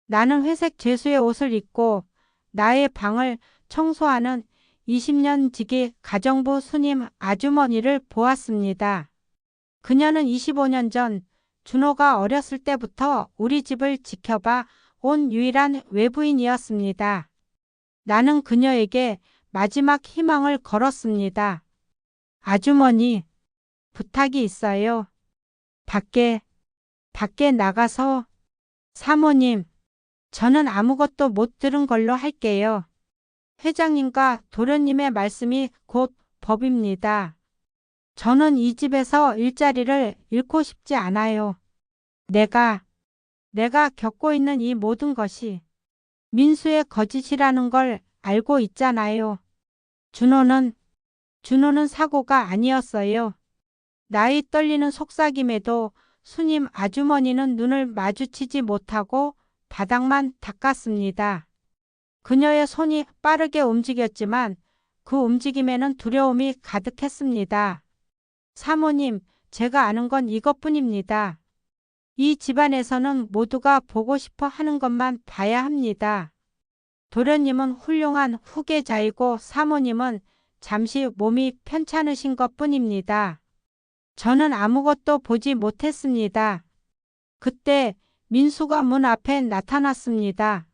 나는 회색 죄수의 옷을 입고 나의 방을 청소하는 20년 지기 가정부 스님 아주머니를 보았습니다. 그녀는 25년 전 준호가 어렸을 때부터 우리 집을 지켜봐 온 유일한 외부인이었습니다. 나는 그녀에게 마지막 희망을 걸었습니다. 아주머니, 부탁이 있어요. 밖에 나가서. 사모님, 저는 아무것도 못 들은 걸로 할게요. 회장님과 도련님의 말씀이 곧 법입니다. 저는 이 집에서 일자리를 잃고 싶지 않아요. 내가 겪고 있는 이 모든 것이 민수의 거짓이라는 걸 알고 있잖아요. 준호는 사고가 아니었어요. 나이 떨리는 속삭임에도 스님 아주머니는 눈을 마주치지 못하고 바닥만 닦았습니다. 그녀의 손이 빠르게 움직였지만 그 움직임에는 두려움이 가득했습니다. 사모님, 제가 아는 건 이것뿐입니다. 이 집안에서는 모두가 보고 싶어 하는 것만 봐야 합니다. 도련님은 훌륭한 후계자이고 사모님은 잠시 몸이 편찮으신 것뿐입니다. 저는 아무것도 보지 못했습니다. 그때 민수가 문 앞에 나타났습니다.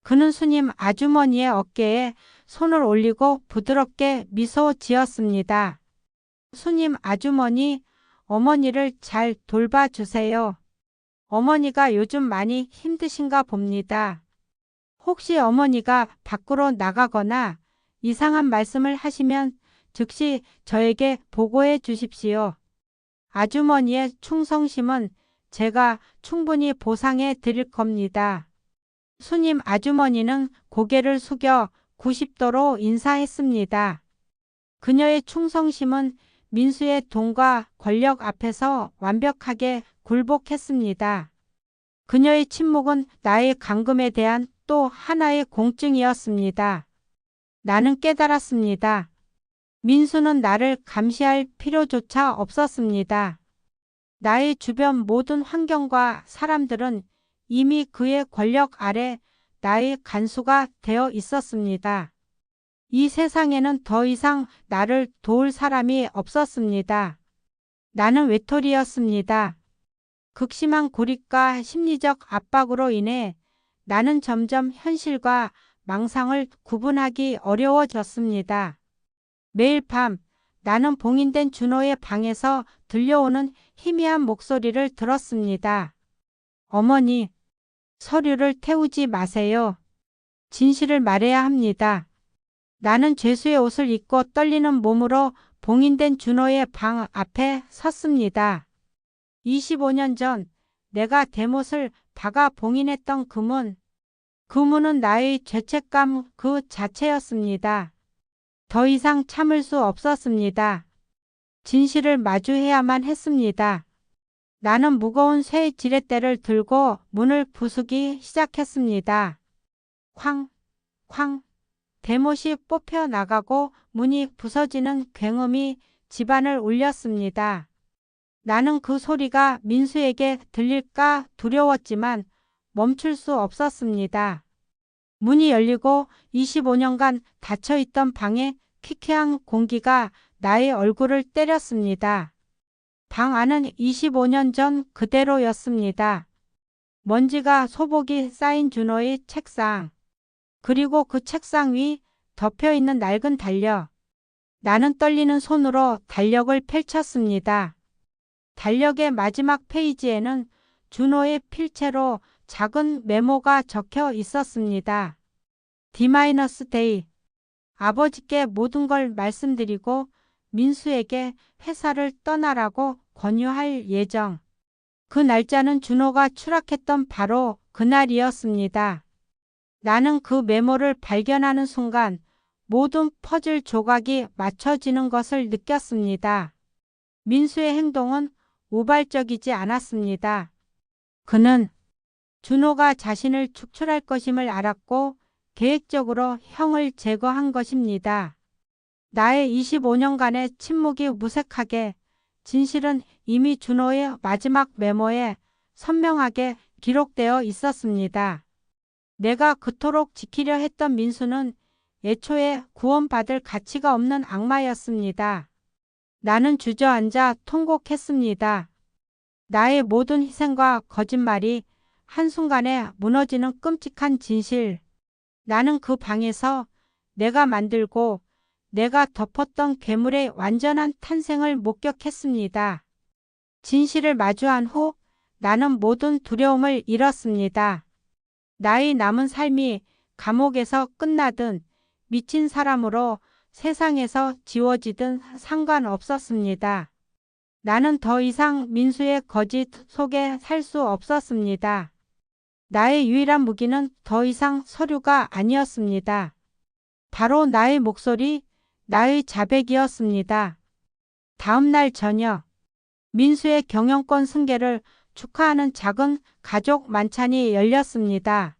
그는 스님 아주머니의 어깨에 손을 올리고 부드럽게 미소 지었습니다. 스님 아주머니, 어머니를 잘 돌봐주세요. 어머니가 요즘 많이 힘드신가 봅니다. 혹시 어머니가 밖으로 나가거나 이상한 말씀을 하시면 즉시 저에게 보고해 주십시오. 아주머니의 충성심은 제가 충분히 보상해 드릴 겁니다. 스님 아주머니는 고개를 숙여 90도로 인사했습니다. 그녀의 충성심은 민수의 돈과 권력 앞에서 완벽하게 굴복했습니다. 그녀의 침묵은 나의 감금에 대한 또 하나의 공증이었습니다. 나는 깨달았습니다. 민수는 나를 감시할 필요조차 없었습니다. 나의 주변 모든 환경과 사람들은 이미 그의 권력 아래 나의 간수가 되어 있었습니다. 이 세상에는 더 이상 나를 도울 사람이 없었습니다. 나는 외톨이였습니다. 극심한 고립과 심리적 압박으로 인해 나는 점점 현실과 망상을 구분하기 어려워졌습니다. 매일 밤 나는 봉인된 준호의 방에서 들려오는 희미한 목소리를 들었습니다. 어머니, 서류를 태우지 마세요. 진실을 말해야 합니다. 나는 죄수의 옷을 입고 떨리는 몸으로 봉인된 준호의 방 앞에 섰습니다. 25년 전 내가 대못을 박아 봉인했던 그 문. 그 문은 나의 죄책감 그 자체였습니다. 더 이상 참을 수 없었습니다. 진실을 마주해야만 했습니다. 나는 무거운 쇠 지렛대를 들고 문을 부수기 시작했습니다. 쾅, 쾅. 대못이 뽑혀 나가고 문이 부서지는 굉음이 집안을 울렸습니다. 나는 그 소리가 민수에게 들릴까 두려웠지만 멈출 수 없었습니다. 문이 열리고 25년간 닫혀있던 방에 퀴퀴한 공기가 나의 얼굴을 때렸습니다. 방 안은 25년 전 그대로였습니다. 먼지가 소복이 쌓인 준호의 책상, 그리고 그 책상 위 덮여있는 낡은 달력. 나는 떨리는 손으로 달력을 펼쳤습니다. 달력의 마지막 페이지에는 준호의 필체로 작은 메모가 적혀 있었습니다. D-Day. 아버지께 모든 걸 말씀드리고 민수에게 회사를 떠나라고 권유할 예정. 그 날짜는 준호가 추락했던 바로 그날이었습니다. 나는 그 메모를 발견하는 순간 모든 퍼즐 조각이 맞춰지는 것을 느꼈습니다. 민수의 행동은 우발적이지 않았습니다. 그는 준호가 자신을 축출할 것임을 알았고 계획적으로 형을 제거한 것입니다. 나의 25년간의 침묵이 무색하게, 진실은 이미 준호의 마지막 메모에 선명하게 기록되어 있었습니다. 내가 그토록 지키려 했던 민수는 애초에 구원받을 가치가 없는 악마였습니다. 나는 주저앉아 통곡했습니다. 나의 모든 희생과 거짓말이 한순간에 무너지는 끔찍한 진실. 나는 그 방에서 내가 만들고 내가 덮었던 괴물의 완전한 탄생을 목격했습니다. 진실을 마주한 후 나는 모든 두려움을 잃었습니다. 나의 남은 삶이 감옥에서 끝나든 미친 사람으로 세상에서 지워지든 상관없었습니다. 나는 더 이상 민수의 거짓 속에 살 수 없었습니다. 나의 유일한 무기는 더 이상 서류가 아니었습니다. 바로 나의 목소리, 나의 자백이었습니다. 다음 날 저녁, 민수의 경영권 승계를 축하하는 작은 가족 만찬이 열렸습니다.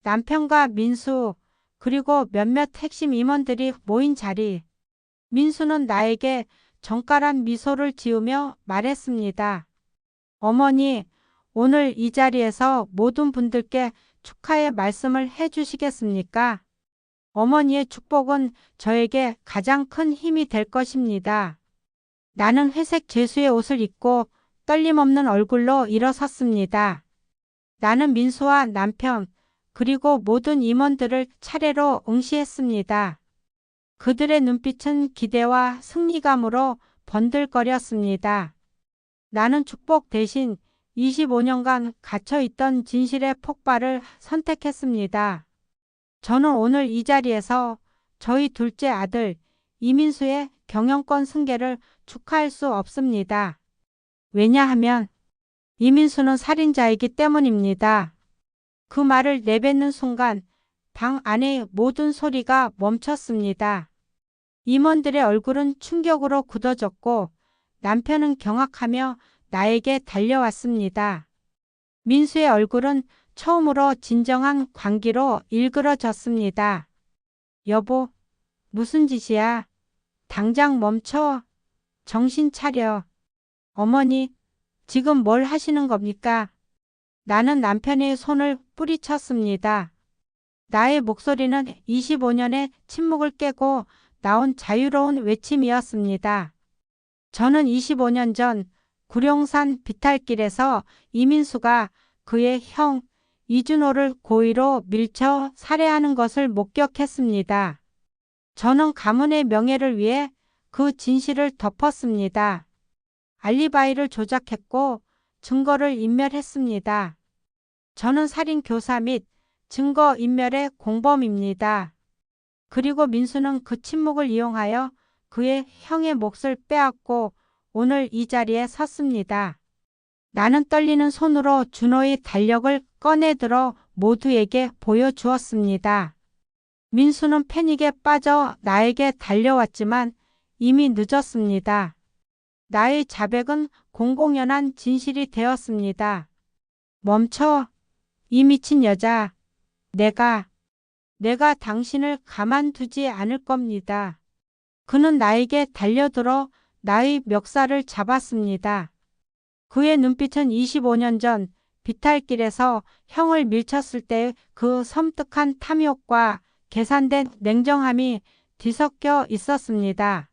남편과 민수, 그리고 몇몇 핵심 임원들이 모인 자리. 민수는 나에게 정갈한 미소를 지으며 말했습니다. 어머니, 오늘 이 자리에서 모든 분들께 축하의 말씀을 해주시겠습니까? 어머니의 축복은 저에게 가장 큰 힘이 될 것입니다. 나는 회색 죄수의 옷을 입고 떨림 없는 얼굴로 일어섰습니다. 나는 민수와 남편, 그리고 모든 임원들을 차례로 응시했습니다. 그들의 눈빛은 기대와 승리감으로 번들거렸습니다. 나는 축복 대신 25년간 갇혀있던 진실의 폭발을 선택했습니다. 저는 오늘 이 자리에서 저희 둘째 아들 이민수의 경영권 승계를 축하할 수 없습니다. 왜냐하면 이민수는 살인자이기 때문입니다. 그 말을 내뱉는 순간 방 안의 모든 소리가 멈췄습니다. 임원들의 얼굴은 충격으로 굳어졌고 남편은 경악하며 나에게 달려왔습니다. 민수의 얼굴은 처음으로 진정한 광기로 일그러졌습니다. 여보, 무슨 짓이야? 당장 멈춰. 정신 차려. 어머니, 지금 뭘 하시는 겁니까? 나는 남편의 손을 뿌리쳤습니다. 나의 목소리는 25년의 침묵을 깨고 나온 자유로운 외침이었습니다. 저는 25년 전 구룡산 비탈길에서 이민수가 그의 형 이준호를 고의로 밀쳐 살해하는 것을 목격했습니다. 저는 가문의 명예를 위해 그 진실을 덮었습니다. 알리바이를 조작했고 증거를 인멸했습니다. 저는 살인 교사 및 증거 인멸의 공범입니다. 그리고 민수는 그 침묵을 이용하여 그의 형의 몫을 빼앗고 오늘 이 자리에 섰습니다. 나는 떨리는 손으로 준호의 달력을 꺼내들어 모두에게 보여주었습니다. 민수는 패닉에 빠져 나에게 달려왔지만 이미 늦었습니다. 나의 자백은 공공연한 진실이 되었습니다. 멈춰, 이 미친 여자. 내가 당신을 가만두지 않을 겁니다. 그는 나에게 달려들어 나의 멱살을 잡았습니다. 그의 눈빛은 25년 전 비탈길에서 형을 밀쳤을 때 그 섬뜩한 탐욕과 계산된 냉정함이 뒤섞여 있었습니다.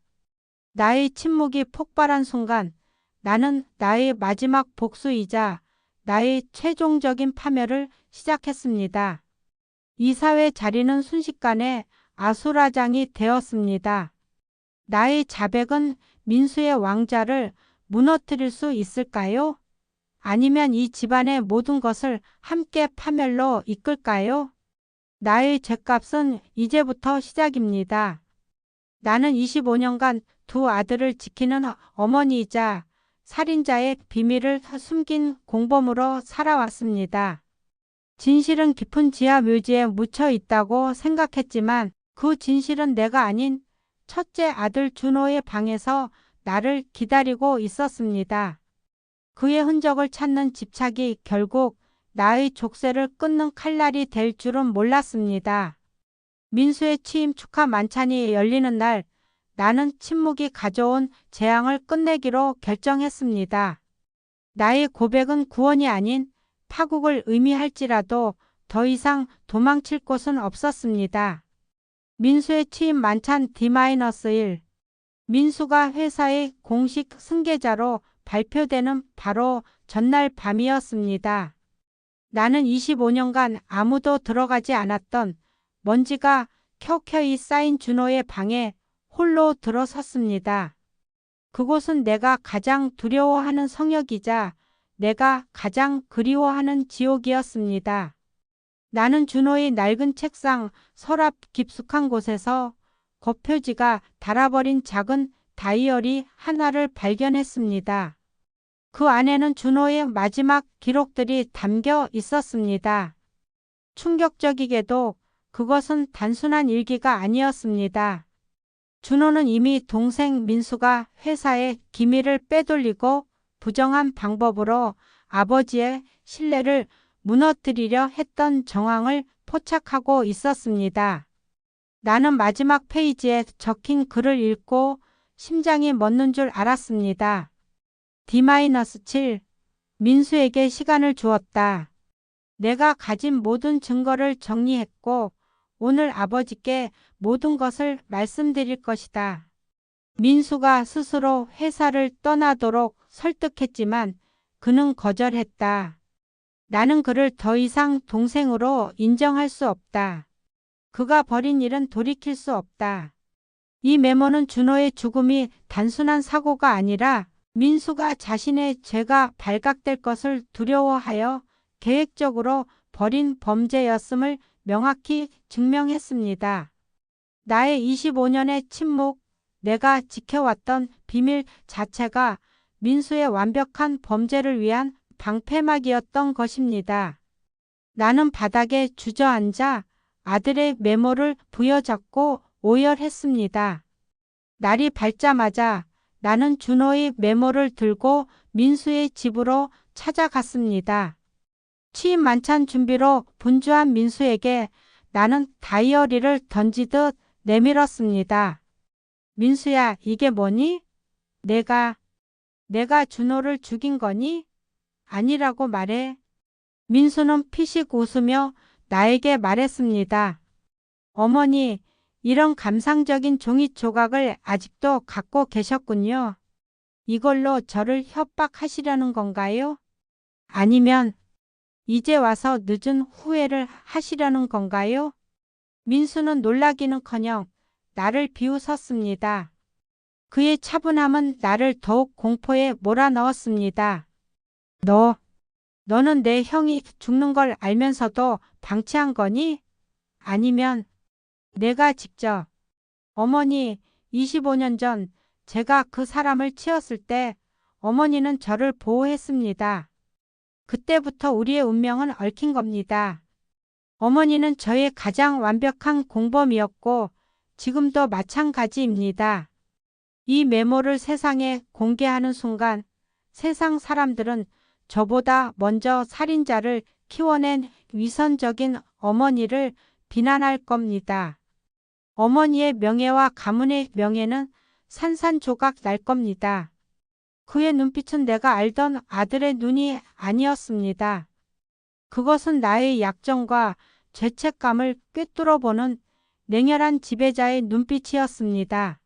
나의 침묵이 폭발한 순간 나는 나의 마지막 복수이자 나의 최종적인 파멸을 시작했습니다. 이 사회 자리는 순식간에 아수라장이 되었습니다. 나의 자백은 민수의 왕자를 무너뜨릴 수 있을까요? 아니면 이 집안의 모든 것을 함께 파멸로 이끌까요? 나의 죄값은 이제부터 시작입니다. 나는 25년간 두 아들을 지키는 어머니이자 살인자의 비밀을 숨긴 공범으로 살아왔습니다. 진실은 깊은 지하 묘지에 묻혀 있다고 생각했지만 그 진실은 내가 아닌 첫째 아들 준호의 방에서 나를 기다리고 있었습니다. 그의 흔적을 찾는 집착이 결국 나의 족쇄를 끊는 칼날이 될 줄은 몰랐습니다. 민수의 취임 축하 만찬이 열리는 날 나는 침묵이 가져온 재앙을 끝내기로 결정했습니다. 나의 고백은 구원이 아닌 파국을 의미할지라도 더 이상 도망칠 곳은 없었습니다. 민수의 취임 만찬 D-1 민수가 회사의 공식 승계자로 발표되는 바로 전날 밤이었습니다. 나는 25년간 아무도 들어가지 않았던 먼지가 켜켜이 쌓인 준호의 방에 홀로 들어섰습니다. 그곳은 내가 가장 두려워하는 성역이자 내가 가장 그리워하는 지옥이었습니다. 나는 준호의 낡은 책상 서랍 깊숙한 곳에서 겉표지가 닳아버린 작은 다이어리 하나를 발견했습니다. 그 안에는 준호의 마지막 기록들이 담겨 있었습니다. 충격적이게도 그것은 단순한 일기가 아니었습니다. 준호는 이미 동생 민수가 회사의 기밀을 빼돌리고 부정한 방법으로 아버지의 신뢰를 무너뜨리려 했던 정황을 포착하고 있었습니다. 나는 마지막 페이지에 적힌 글을 읽고 심장이 멎는 줄 알았습니다. D-7 민수에게 시간을 주었다. 내가 가진 모든 증거를 정리했고 오늘 아버지께 모든 것을 말씀드릴 것이다. 민수가 스스로 회사를 떠나도록 설득했지만 그는 거절했다. 나는 그를 더 이상 동생으로 인정할 수 없다. 그가 벌인 일은 돌이킬 수 없다. 이 메모는 준호의 죽음이 단순한 사고가 아니라 민수가 자신의 죄가 발각될 것을 두려워하여 계획적으로 벌인 범죄였음을 명확히 증명했습니다. 나의 25년의 침묵, 내가 지켜왔던 비밀 자체가 민수의 완벽한 범죄를 위한 방패막이었던 것입니다. 나는 바닥에 주저앉아 아들의 메모를 부여잡고 오열했습니다. 날이 밝자마자 나는 준호의 메모를 들고 민수의 집으로 찾아갔습니다. 취임 만찬 준비로 분주한 민수에게 나는 다이어리를 던지듯 내밀었습니다. 민수야, 이게 뭐니? 내가 준호를 죽인 거니? 아니라고 말해. 민수는 피식 웃으며 나에게 말했습니다. 어머니, 이런 감상적인 종이 조각을 아직도 갖고 계셨군요. 이걸로 저를 협박하시려는 건가요? 아니면 이제 와서 늦은 후회를 하시려는 건가요? 민수는 놀라기는커녕 나를 비웃었습니다. 그의 차분함은 나를 더욱 공포에 몰아넣었습니다. 너는 내 형이 죽는 걸 알면서도 방치한 거니? 아니면 내가 직접. 어머니, 25년 전 제가 그 사람을 치었을 때 어머니는 저를 보호했습니다. 그때부터 우리의 운명은 얽힌 겁니다. 어머니는 저의 가장 완벽한 공범이었고 지금도 마찬가지입니다. 이 메모를 세상에 공개하는 순간 세상 사람들은 저보다 먼저 살인자를 키워낸 위선적인 어머니를 비난할 겁니다. 어머니의 명예와 가문의 명예는 산산조각 날 겁니다. 그의 눈빛은 내가 알던 아들의 눈이 아니었습니다. 그것은 나의 약점과 죄책감을 꿰뚫어보는 냉혈한 지배자의 눈빛이었습니다.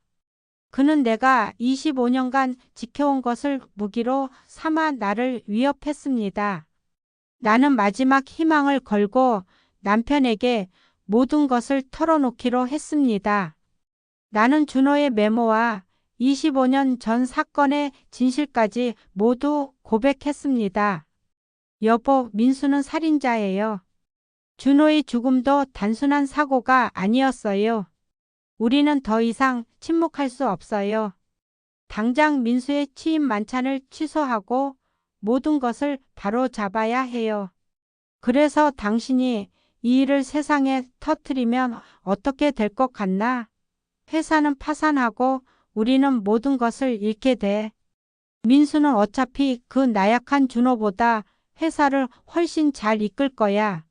그는 내가 25년간 지켜온 것을 무기로 삼아 나를 위협했습니다. 나는 마지막 희망을 걸고 남편에게 모든 것을 털어놓기로 했습니다. 나는 준호의 메모와 25년 전 사건의 진실까지 모두 고백했습니다. 여보, 민수는 살인자예요. 준호의 죽음도 단순한 사고가 아니었어요. 우리는 더 이상 침묵할 수 없어요. 당장 민수의 취임 만찬을 취소하고 모든 것을 바로잡아야 해요. 그래서 당신이 이 일을 세상에 터뜨리면 어떻게 될 것 같나? 회사는 파산하고 우리는 모든 것을 잃게 돼. 민수는 어차피 그 나약한 준호보다 회사를 훨씬 잘 이끌 거야.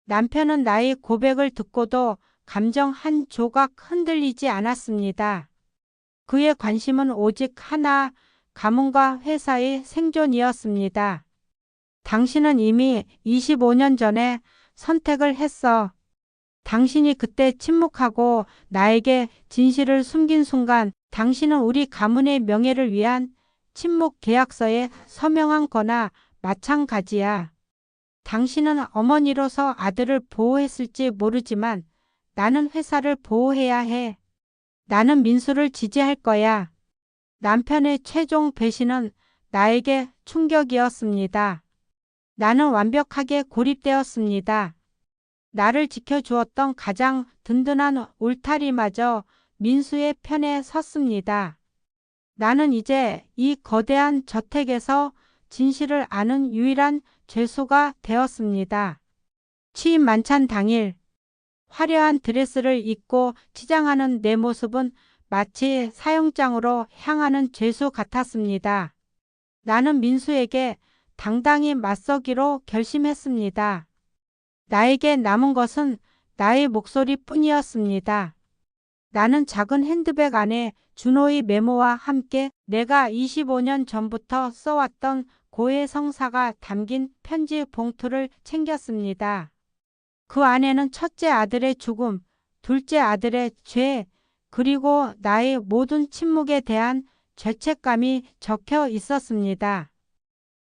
남편은 나의 고백을 듣고도 감정 한 조각 흔들리지 않았습니다. 그의 관심은 오직 하나, 가문과 회사의 생존이었습니다. 당신은 이미 25년 전에 선택을 했어. 당신이 그때 침묵하고 나에게 진실을 숨긴 순간 당신은 우리 가문의 명예를 위한 침묵 계약서에 서명한 거나 마찬가지야. 당신은 어머니로서 아들을 보호했을지 모르지만 나는 회사를 보호해야 해. 나는 민수를 지지할 거야. 남편의 최종 배신은 나에게 충격이었습니다. 나는 완벽하게 고립되었습니다. 나를 지켜주었던 가장 든든한 울타리마저 민수의 편에 섰습니다. 나는 이제 이 거대한 저택에서 진실을 아는 유일한 죄수가 되었습니다. 취임 만찬 당일 화려한 드레스를 입고 치장하는 내 모습은 마치 사형장으로 향하는 죄수 같았습니다. 나는 민수에게 당당히 맞서기로 결심했습니다. 나에게 남은 것은 나의 목소리뿐이었습니다. 나는 작은 핸드백 안에 준호의 메모와 함께 내가 25년 전부터 써왔던 고해 성사가 담긴 편지 봉투를 챙겼습니다. 그 안에는 첫째 아들의 죽음, 둘째 아들의 죄, 그리고 나의 모든 침묵에 대한 죄책감이 적혀 있었습니다.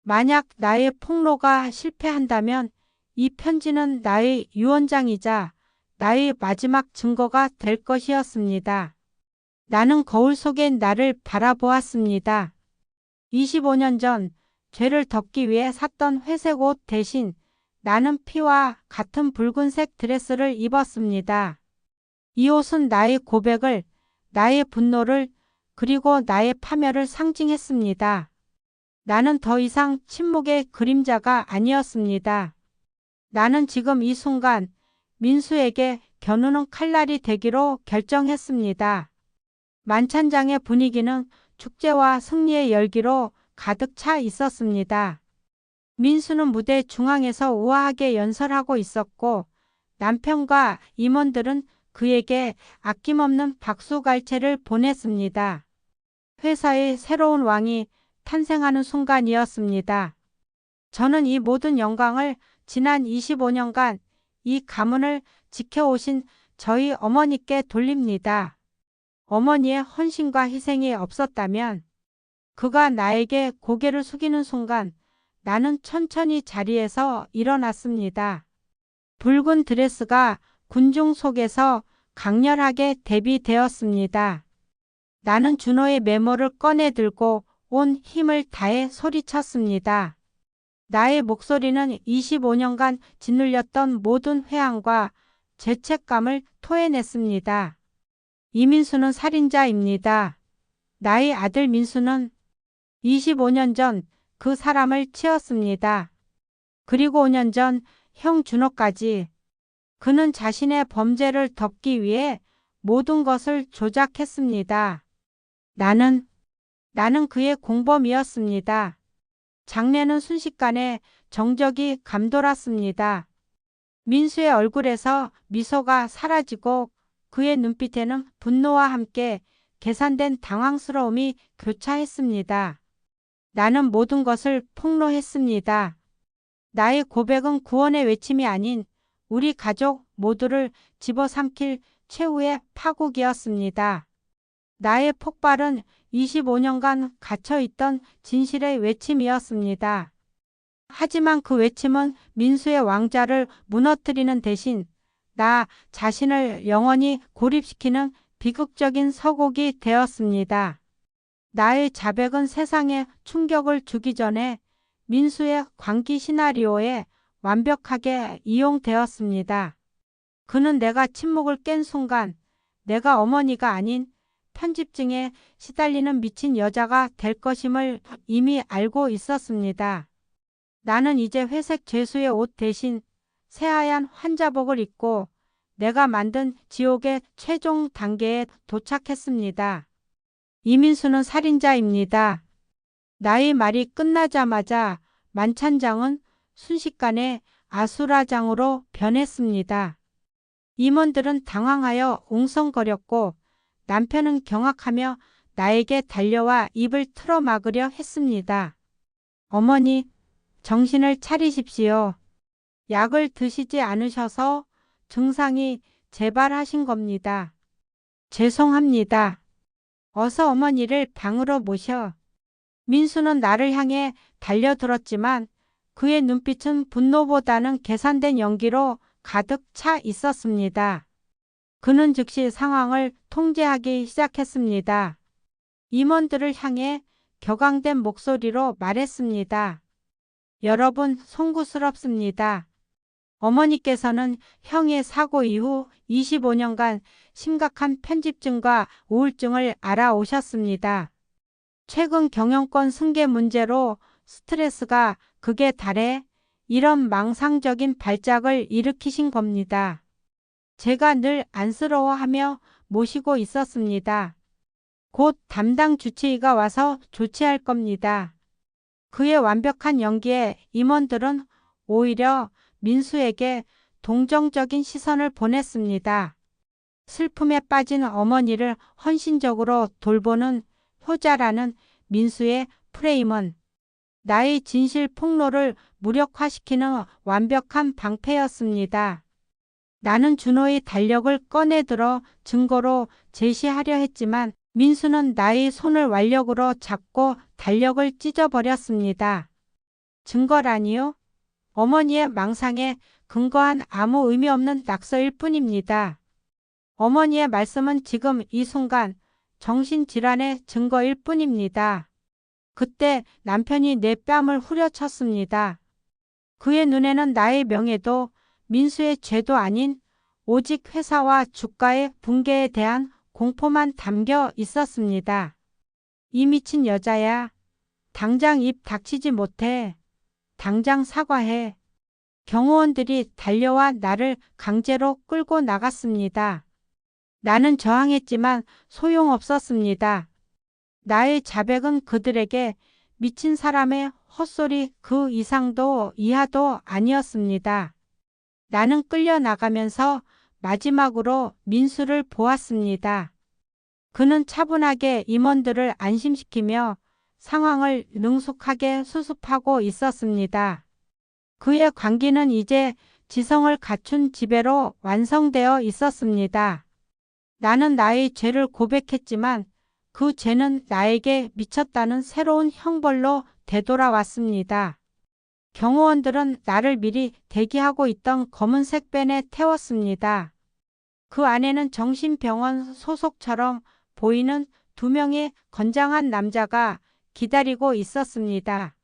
만약 나의 폭로가 실패한다면 이 편지는 나의 유언장이자 나의 마지막 증거가 될 것이었습니다. 나는 거울 속의 나를 바라보았습니다. 25년 전 죄를 덮기 위해 샀던 회색 옷 대신 나는 피와 같은 붉은색 드레스를 입었습니다. 이 옷은 나의 고백을, 나의 분노를, 그리고 나의 파멸을 상징했습니다. 나는 더 이상 침묵의 그림자가 아니었습니다. 나는 지금 이 순간 민수에게 겨누는 칼날이 되기로 결정했습니다. 만찬장의 분위기는 축제와 승리의 열기로 가득 차 있었습니다. 민수는 무대 중앙에서 우아하게 연설하고 있었고 남편과 임원들은 그에게 아낌없는 박수갈채를 보냈습니다. 회사의 새로운 왕이 탄생하는 순간이었습니다. 저는 이 모든 영광을 지난 25년간 이 가문을 지켜오신 저희 어머니께 돌립니다. 어머니의 헌신과 희생이 없었다면 그가 나에게 고개를 숙이는 순간 나는 천천히 자리에서 일어났습니다. 붉은 드레스가 군중 속에서 강렬하게 대비되었습니다. 나는 준호의 메모를 꺼내 들고 온 힘을 다해 소리쳤습니다. 나의 목소리는 25년간 짓눌렸던 모든 회한과 죄책감을 토해냈습니다. 이민수는 살인자입니다. 나의 아들 민수는 25년 전 그 사람을 치었습니다. 그리고 5년 전 형 준호까지. 그는 자신의 범죄를 덮기 위해 모든 것을 조작했습니다. 나는 그의 공범이었습니다. 장례는 순식간에 정적이 감돌았습니다. 민수의 얼굴에서 미소가 사라지고 그의 눈빛에는 분노와 함께 계산된 당황스러움이 교차했습니다. 나는 모든 것을 폭로했습니다. 나의 고백은 구원의 외침이 아닌 우리 가족 모두를 집어삼킬 최후의 파국이었습니다. 나의 폭발은 25년간 갇혀있던 진실의 외침이었습니다. 하지만 그 외침은 민수의 왕좌를 무너뜨리는 대신 나 자신을 영원히 고립시키는 비극적인 서곡이 되었습니다. 나의 자백은 세상에 충격을 주기 전에 민수의 광기 시나리오에 완벽하게 이용되었습니다. 그는 내가 침묵을 깬 순간 내가 어머니가 아닌 편집증에 시달리는 미친 여자가 될 것임을 이미 알고 있었습니다. 나는 이제 회색 죄수의 옷 대신 새하얀 환자복을 입고 내가 만든 지옥의 최종 단계에 도착했습니다. 이민수는 살인자입니다. 나의 말이 끝나자마자 만찬장은 순식간에 아수라장으로 변했습니다. 임원들은 당황하여 웅성거렸고 남편은 경악하며 나에게 달려와 입을 틀어막으려 했습니다. 어머니, 정신을 차리십시오. 약을 드시지 않으셔서 증상이 재발하신 겁니다. 죄송합니다. 어서 어머니를 방으로 모셔. 민수는 나를 향해 달려들었지만 그의 눈빛은 분노보다는 계산된 연기로 가득 차 있었습니다. 그는 즉시 상황을 통제하기 시작했습니다. 임원들을 향해 격앙된 목소리로 말했습니다. 여러분, 송구스럽습니다. 어머니께서는 형의 사고 이후 25년간 심각한 편집증과 우울증을 앓아오셨습니다. 최근 경영권 승계 문제로 스트레스가 극에 달해 이런 망상적인 발작을 일으키신 겁니다. 제가 늘 안쓰러워하며 모시고 있었습니다. 곧 담당 주치의가 와서 조치할 겁니다. 그의 완벽한 연기에 임원들은 오히려 민수에게 동정적인 시선을 보냈습니다. 슬픔에 빠진 어머니를 헌신적으로 돌보는 효자라는 민수의 프레임은 나의 진실 폭로를 무력화시키는 완벽한 방패였습니다. 나는 준호의 달력을 꺼내들어 증거로 제시하려 했지만 민수는 나의 손을 완력으로 잡고 달력을 찢어버렸습니다. 증거라니요? 어머니의 망상에 근거한 아무 의미 없는 낙서일 뿐입니다. 어머니의 말씀은 지금 이 순간 정신질환의 증거일 뿐입니다. 그때 남편이 내 뺨을 후려쳤습니다. 그의 눈에는 나의 명예도 민수의 죄도 아닌 오직 회사와 주가의 붕괴에 대한 공포만 담겨 있었습니다. 이 미친 여자야. 당장 입 닥치지 못해. 당장 사과해. 경호원들이 달려와 나를 강제로 끌고 나갔습니다. 나는 저항했지만 소용없었습니다. 나의 자백은 그들에게 미친 사람의 헛소리 그 이상도 이하도 아니었습니다. 나는 끌려나가면서 마지막으로 민수를 보았습니다. 그는 차분하게 임원들을 안심시키며 상황을 능숙하게 수습하고 있었습니다. 그의 관기는 이제 지성을 갖춘 지배로 완성되어 있었습니다. 나는 나의 죄를 고백했지만 그 죄는 나에게 미쳤다는 새로운 형벌로 되돌아왔습니다. 경호원들은 나를 미리 대기하고 있던 검은색 밴에 태웠습니다. 그 안에는 정신병원 소속처럼 보이는 2명의 건장한 남자가 기다리고 있었습니다.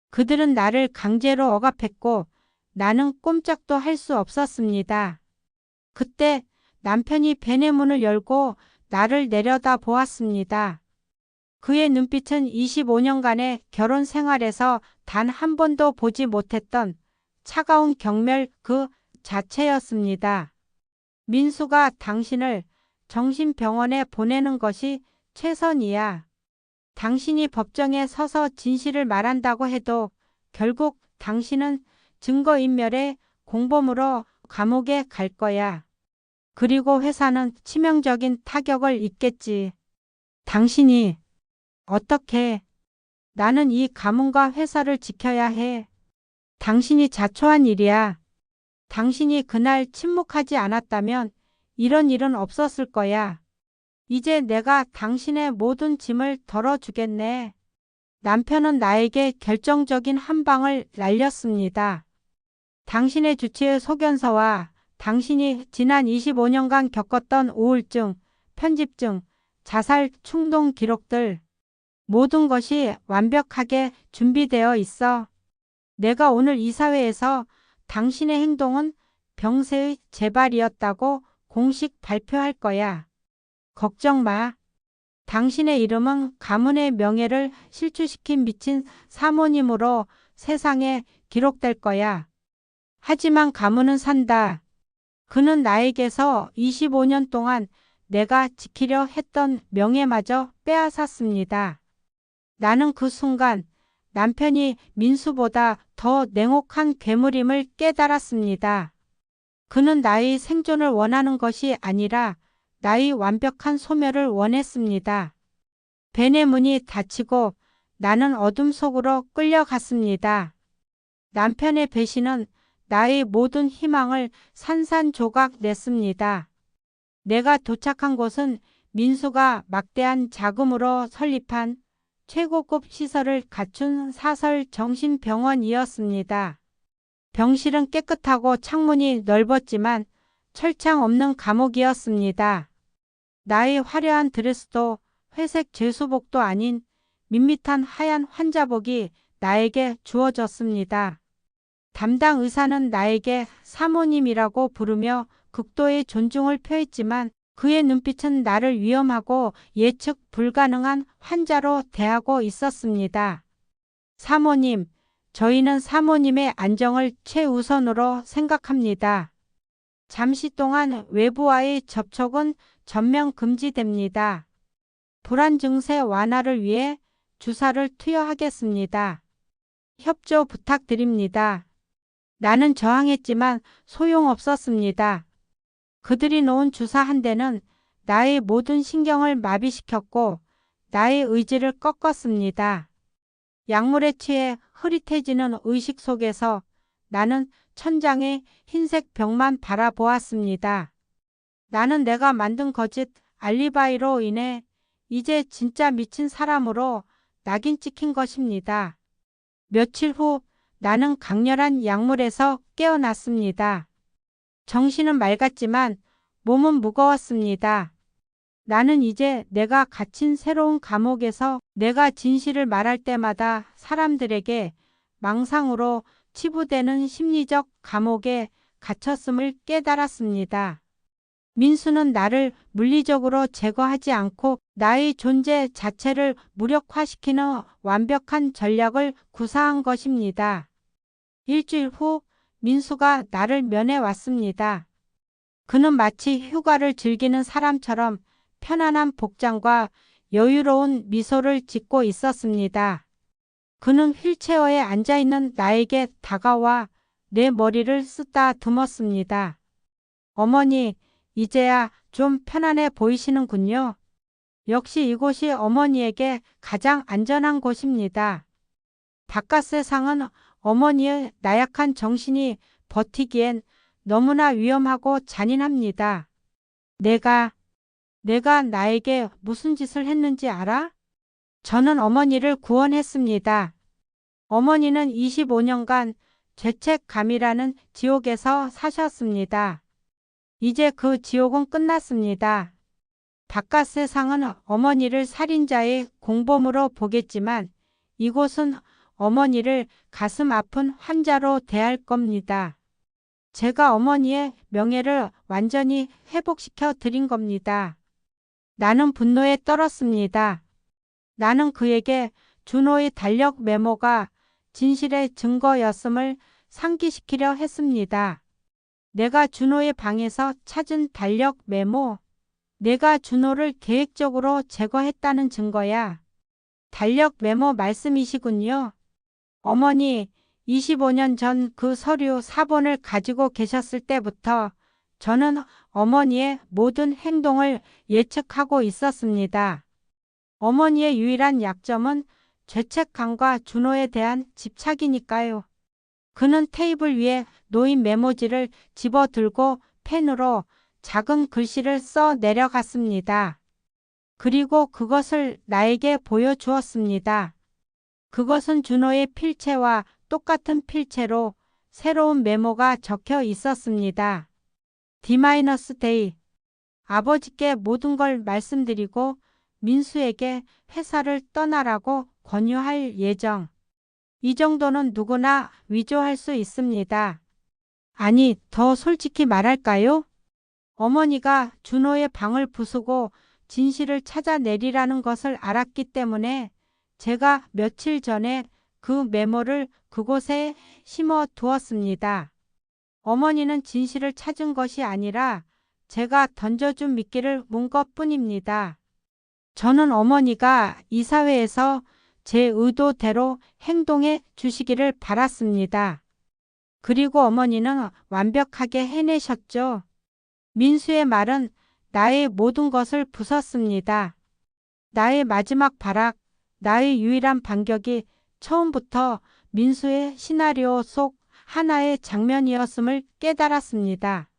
그들은 나를 강제로 억압했고 나는 꼼짝도 할 수 없었습니다. 그때 남편이 밴의 문을 열고 나를 내려다 보았습니다. 그의 눈빛은 25년간의 결혼 생활에서 단 한 번도 보지 못했던 차가운 경멸 그 자체였습니다. 민수가 당신을 정신병원에 보내는 것이 최선이야. 당신이 법정에 서서 진실을 말한다고 해도 결국 당신은 증거인멸의 공범으로 감옥에 갈 거야. 그리고 회사는 치명적인 타격을 입겠지. 당신이 어떻게? 나는 이 가문과 회사를 지켜야 해. 당신이 자초한 일이야. 당신이 그날 침묵하지 않았다면 이런 일은 없었을 거야. 이제 내가 당신의 모든 짐을 덜어주겠네. 남편은 나에게 결정적인 한 방을 날렸습니다. 당신의 주치의 소견서와 당신이 지난 25년간 겪었던 우울증, 편집증, 자살 충동 기록들, 모든 것이 완벽하게 준비되어 있어. 내가 오늘 이사회에서 당신의 행동은 병세의 재발이었다고 공식 발표할 거야. 걱정 마. 당신의 이름은 가문의 명예를 실추시킨 미친 사모님으로 세상에 기록될 거야. 하지만 가문은 산다. 그는 나에게서 25년 동안 내가 지키려 했던 명예마저 빼앗았습니다. 나는 그 순간 남편이 민수보다 더 냉혹한 괴물임을 깨달았습니다. 그는 나의 생존을 원하는 것이 아니라 나의 완벽한 소멸을 원했습니다. 밴의 문이 닫히고 나는 어둠 속으로 끌려갔습니다. 남편의 배신은 나의 모든 희망을 산산조각 냈습니다. 내가 도착한 곳은 민수가 막대한 자금으로 설립한 최고급 시설을 갖춘 사설 정신병원이었습니다. 병실은 깨끗하고 창문이 넓었지만 철창 없는 감옥이었습니다. 나의 화려한 드레스도 회색 죄수복도 아닌 밋밋한 하얀 환자복이 나에게 주어졌습니다. 담당 의사는 나에게 사모님이라고 부르며 극도의 존중을 표했지만 그의 눈빛은 나를 위험하고 예측 불가능한 환자로 대하고 있었습니다. 사모님, 저희는 사모님의 안정을 최우선으로 생각합니다. 잠시 동안 외부와의 접촉은 전면 금지됩니다. 불안 증세 완화를 위해 주사를 투여하겠습니다. 협조 부탁드립니다. 나는 저항했지만 소용없었습니다. 그들이 놓은 주사 한 대는 나의 모든 신경을 마비시켰고 나의 의지를 꺾었습니다. 약물에 취해 흐릿해지는 의식 속에서 나는 천장의 흰색 벽만 바라보았습니다. 나는 내가 만든 거짓 알리바이로 인해 이제 진짜 미친 사람으로 낙인 찍힌 것입니다. 며칠 후 나는 강렬한 약물에서 깨어났습니다. 정신은 맑았지만 몸은 무거웠습니다. 나는 이제 내가 갇힌 새로운 감옥에서 내가 진실을 말할 때마다 사람들에게 망상으로 치부되는 심리적 감옥에 갇혔음을 깨달았습니다. 민수는 나를 물리적으로 제거하지 않고 나의 존재 자체를 무력화시키는 완벽한 전략을 구사한 것입니다. 일주일 후 민수가 나를 면회 왔습니다. 그는 마치 휴가를 즐기는 사람처럼 편안한 복장과 여유로운 미소를 짓고 있었습니다. 그는 휠체어에 앉아있는 나에게 다가와 내 머리를 쓰다듬었습니다. 어머니, 이제야 좀 편안해 보이시는군요. 역시 이곳이 어머니에게 가장 안전한 곳입니다. 바깥 세상은 어머니의 나약한 정신이 버티기엔 너무나 위험하고 잔인합니다. 내가 나에게 무슨 짓을 했는지 알아? 저는 어머니를 구원했습니다. 어머니는 25년간 죄책감이라는 지옥에서 사셨습니다. 이제 그 지옥은 끝났습니다. 바깥 세상은 어머니를 살인자의 공범으로 보겠지만 이곳은 어머니를 가슴 아픈 환자로 대할 겁니다. 제가 어머니의 명예를 완전히 회복시켜 드린 겁니다. 나는 분노에 떨었습니다. 나는 그에게 준호의 달력 메모가 진실의 증거였음을 상기시키려 했습니다. 내가 준호의 방에서 찾은 달력 메모, 내가 준호를 계획적으로 제거했다는 증거야. 달력 메모 말씀이시군요. 어머니, 25년 전 그 서류 사본을 가지고 계셨을 때부터 저는 어머니의 모든 행동을 예측하고 있었습니다. 어머니의 유일한 약점은 죄책감과 준호에 대한 집착이니까요. 그는 테이블 위에 놓인 메모지를 집어들고 펜으로 작은 글씨를 써 내려갔습니다. 그리고 그것을 나에게 보여주었습니다. 그것은 준호의 필체와 똑같은 필체로 새로운 메모가 적혀 있었습니다. D-Day. 아버지께 모든 걸 말씀드리고 민수에게 회사를 떠나라고 권유할 예정. 이 정도는 누구나 위조할 수 있습니다. 아니, 더 솔직히 말할까요? 어머니가 준호의 방을 부수고 진실을 찾아내리라는 것을 알았기 때문에 제가 며칠 전에 그 메모를 그곳에 심어 두었습니다. 어머니는 진실을 찾은 것이 아니라 제가 던져준 미끼를 문 것뿐입니다. 저는 어머니가 이 사회에서 제 의도대로 행동해 주시기를 바랐습니다. 그리고 어머니는 완벽하게 해내셨죠. 민수의 말은 나의 모든 것을 부쉈습니다. 나의 마지막 발악, 나의 유일한 반격이 처음부터 민수의 시나리오 속 하나의 장면이었음을 깨달았습니다.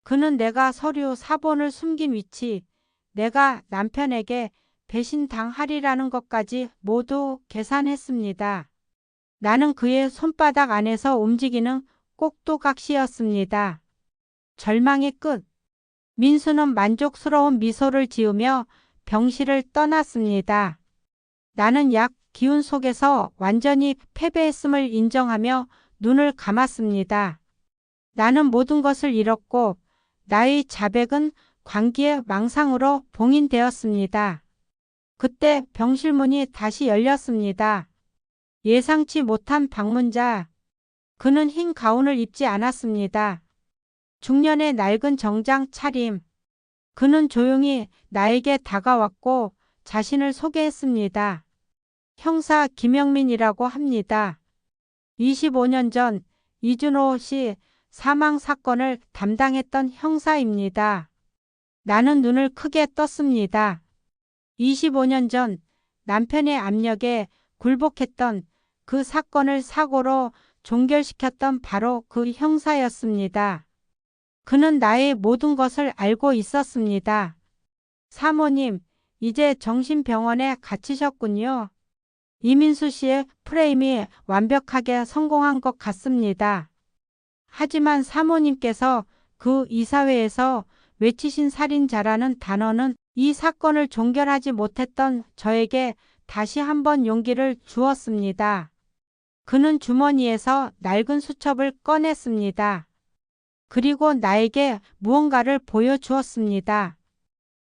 그는 내가 서류 사본을 숨긴 위치, 내가 남편에게 배신당하리라는 것까지 모두 계산했습니다. 나는 그의 손바닥 안에서 움직이는 꼭두각시였습니다. 절망의 끝. 민수는 만족스러운 미소를 지으며 병실을 떠났습니다. 나는 약 기운 속에서 완전히 패배했음을 인정하며 눈을 감았습니다. 나는 모든 것을 잃었고 나의 자백은 광기의 망상으로 봉인되었습니다. 그때 병실 문이 다시 열렸습니다. 예상치 못한 방문자. 그는 흰 가운을 입지 않았습니다. 중년의 낡은 정장 차림. 그는 조용히 나에게 다가왔고 자신을 소개했습니다. 형사 김영민이라고 합니다. 25년 전 이준호 씨 사망 사건을 담당했던 형사입니다. 나는 눈을 크게 떴습니다. 25년 전 남편의 압력에 굴복했던 그 사건을 사고로 종결시켰던 바로 그 형사였습니다. 그는 나의 모든 것을 알고 있었습니다. 사모님, 이제 정신병원에 갇히셨군요. 이민수 씨의 프레임이 완벽하게 성공한 것 같습니다. 하지만 사모님께서 그 이사회에서 외치신 살인자라는 단어는 이 사건을 종결하지 못했던 저에게 다시 한번 용기를 주었습니다. 그는 주머니에서 낡은 수첩을 꺼냈습니다. 그리고 나에게 무언가를 보여주었습니다.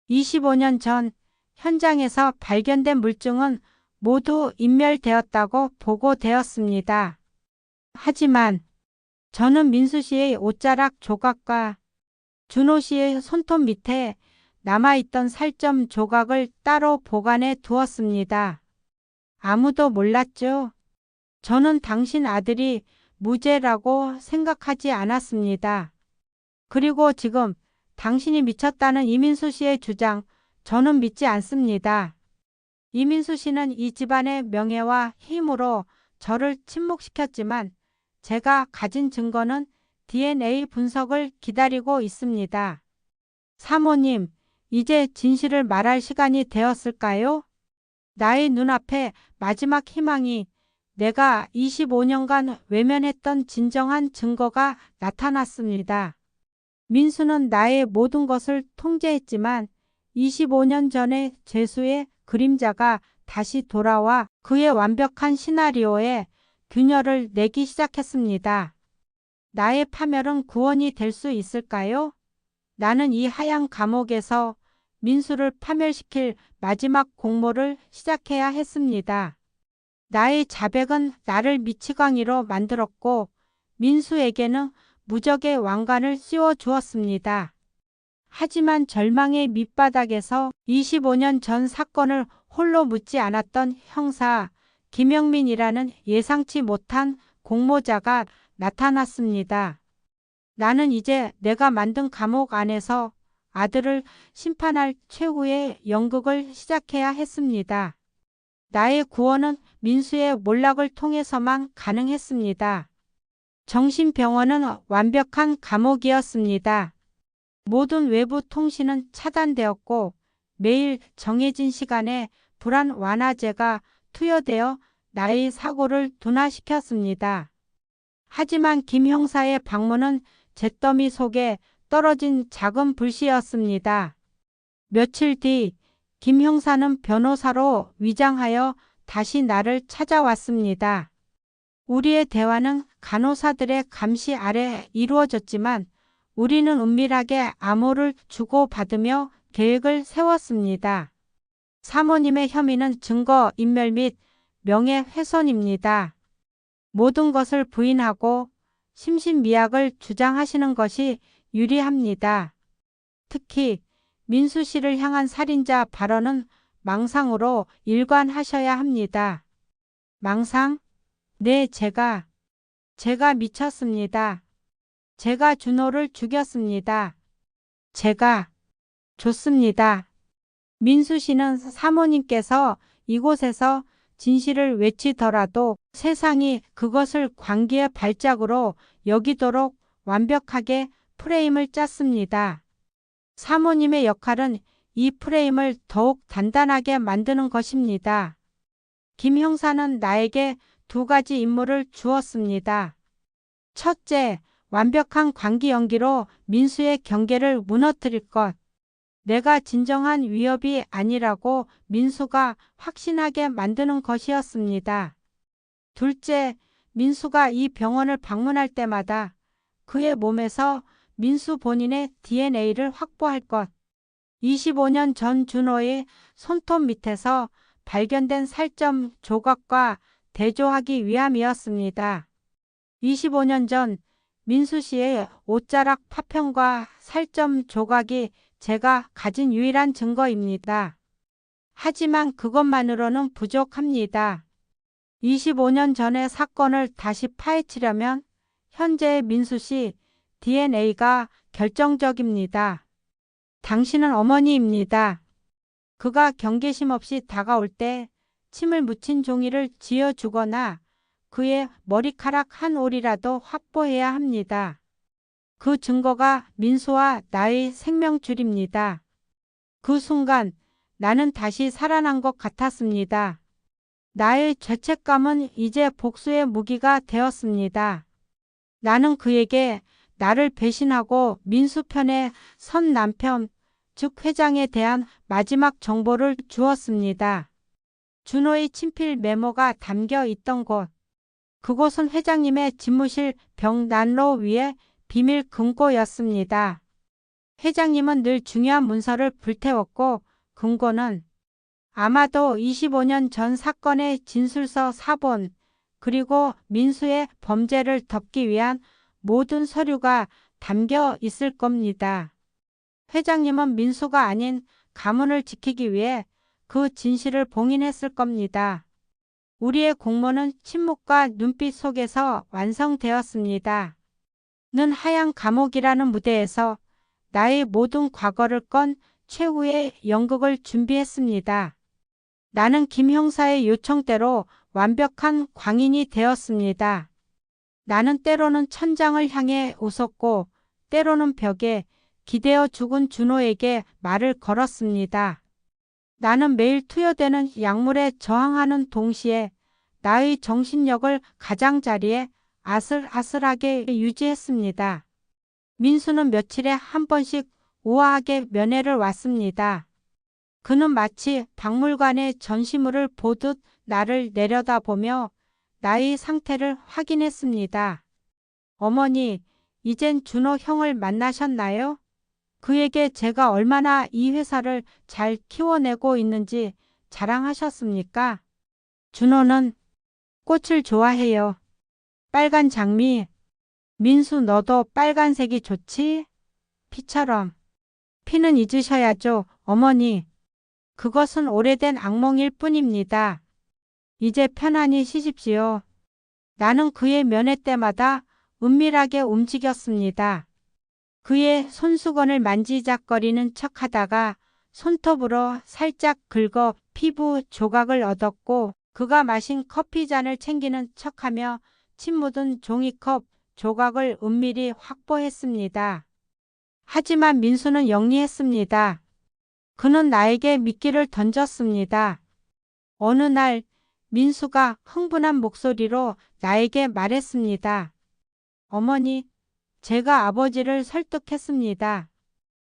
25년 전 현장에서 발견된 물증은 모두 인멸되었다고 보고되었습니다. 하지만 저는 민수 씨의 옷자락 조각과 준호 씨의 손톱 밑에 남아있던 살점 조각을 따로 보관해 두었습니다. 아무도 몰랐죠. 저는 당신 아들이 무죄라고 생각하지 않았습니다. 그리고 지금 당신이 미쳤다는 이민수 씨의 주장, 저는 믿지 않습니다. 이민수 씨는 이 집안의 명예와 힘으로 저를 침묵시켰지만 제가 가진 증거는 DNA 분석을 기다리고 있습니다. 사모님, 이제 진실을 말할 시간이 되었을까요? 나의 눈앞에 마지막 희망이 내가 25년간 외면했던 진정한 증거가 나타났습니다. 민수는 나의 모든 것을 통제했지만 25년 전의 죄수의 그림자가 다시 돌아와 그의 완벽한 시나리오에 균열을 내기 시작했습니다. 나의 파멸은 구원이 될 수 있을까요? 나는 이 하얀 감옥에서 민수를 파멸시킬 마지막 공모를 시작해야 했습니다. 나의 자백은 나를 미치광이로 만들었고 민수에게는 무적의 왕관을 씌워주었습니다. 하지만 절망의 밑바닥에서 25년 전 사건을 홀로 묻지 않았던 형사 김영민이라는 예상치 못한 공모자가 나타났습니다. 나는 이제 내가 만든 감옥 안에서 아들을 심판할 최후의 연극을 시작해야 했습니다. 나의 구원은 민수의 몰락을 통해서만 가능했습니다. 정신병원은 완벽한 감옥이었습니다. 모든 외부 통신은 차단되었고 매일 정해진 시간에 불안 완화제가 투여되어 나의 사고를 둔화시켰습니다. 하지만 김 형사의 방문은 잿더미 속에 떨어진 작은 불씨였습니다. 며칠 뒤 김 형사는 변호사로 위장하여 다시 나를 찾아왔습니다. 우리의 대화는 간호사들의 감시 아래 이루어졌지만 우리는 은밀하게 암호를 주고받으며 계획을 세웠습니다. 사모님의 혐의는 증거인멸 및 명예훼손입니다. 모든 것을 부인하고 심신미약을 주장하시는 것이 유리합니다. 특히 민수 씨를 향한 살인자 발언은 망상으로 일관하셔야 합니다. 망상? 네, 제가 미쳤습니다. 제가 준호를 죽였습니다. 제가 좋습니다. 민수 씨는 사모님께서 이곳에서 진실을 외치더라도 세상이 그것을 광기의 발작으로 여기도록 완벽하게 프레임을 짰습니다. 사모님의 역할은 이 프레임을 더욱 단단하게 만드는 것입니다. 김 형사는 나에게 두 가지 임무를 주었습니다. 첫째, 완벽한 광기 연기로 민수의 경계를 무너뜨릴 것. 내가 진정한 위협이 아니라고 민수가 확신하게 만드는 것이었습니다. 둘째, 민수가 이 병원을 방문할 때마다 그의 몸에서 민수 본인의 DNA를 확보할 것. 25년 전 준호의 손톱 밑에서 발견된 살점 조각과 대조하기 위함이었습니다. 25년 전 민수 씨의 옷자락 파편과 살점 조각이 제가 가진 유일한 증거입니다. 하지만 그것만으로는 부족합니다. 25년 전의 사건을 다시 파헤치려면 현재의 민수 씨 DNA가 결정적입니다. 당신은 어머니입니다. 그가 경계심 없이 다가올 때 침을 묻힌 종이를 쥐어주거나 그의 머리카락 한 올이라도 확보해야 합니다. 그 증거가 민수와 나의 생명줄입니다. 그 순간 나는 다시 살아난 것 같았습니다. 나의 죄책감은 이제 복수의 무기가 되었습니다. 나는 그에게 나를 배신하고 민수 편에 선 남편, 즉 회장에 대한 마지막 정보를 주었습니다. 준호의 친필 메모가 담겨 있던 곳. 그곳은 회장님의 집무실 벽 난로 위에 비밀 금고였습니다. 회장님은 늘 중요한 문서를 불태웠고 금고는 아마도 25년 전 사건의 진술서 4본 그리고 민수의 범죄를 덮기 위한 모든 서류가 담겨 있을 겁니다. 회장님은 민수가 아닌 가문을 지키기 위해 그 진실을 봉인했을 겁니다. 우리의 공모는 침묵과 눈빛 속에서 완성되었습니다. 는 하얀 감옥이라는 무대에서 나의 모든 과거를 건 최후의 연극을 준비했습니다. 나는 김 형사의 요청대로 완벽한 광인이 되었습니다. 나는 때로는 천장을 향해 웃었고 때로는 벽에 기대어 죽은 준호에게 말을 걸었습니다. 나는 매일 투여되는 약물에 저항하는 동시에 나의 정신력을 가장자리에 아슬아슬하게 유지했습니다. 민수는 며칠에 한 번씩 우아하게 면회를 왔습니다. 그는 마치 박물관의 전시물을 보듯 나를 내려다보며 나의 상태를 확인했습니다. 어머니, 이젠 준호 형을 만나셨나요? 그에게 제가 얼마나 이 회사를 잘 키워내고 있는지 자랑하셨습니까? 준호는 꽃을 좋아해요. 빨간 장미. 민수, 너도 빨간색이 좋지? 피처럼. 피는 잊으셔야죠, 어머니. 그것은 오래된 악몽일 뿐입니다. 이제 편안히 쉬십시오. 나는 그의 면회 때마다 은밀하게 움직였습니다. 그의 손수건을 만지작거리는 척하다가 손톱으로 살짝 긁어 피부 조각을 얻었고 그가 마신 커피잔을 챙기는 척하며 침 묻은 종이컵 조각을 은밀히 확보했습니다. 하지만 민수는 영리했습니다. 그는 나에게 미끼를 던졌습니다. 어느 날 민수가 흥분한 목소리로 나에게 말했습니다. 어머니, 제가 아버지를 설득했습니다.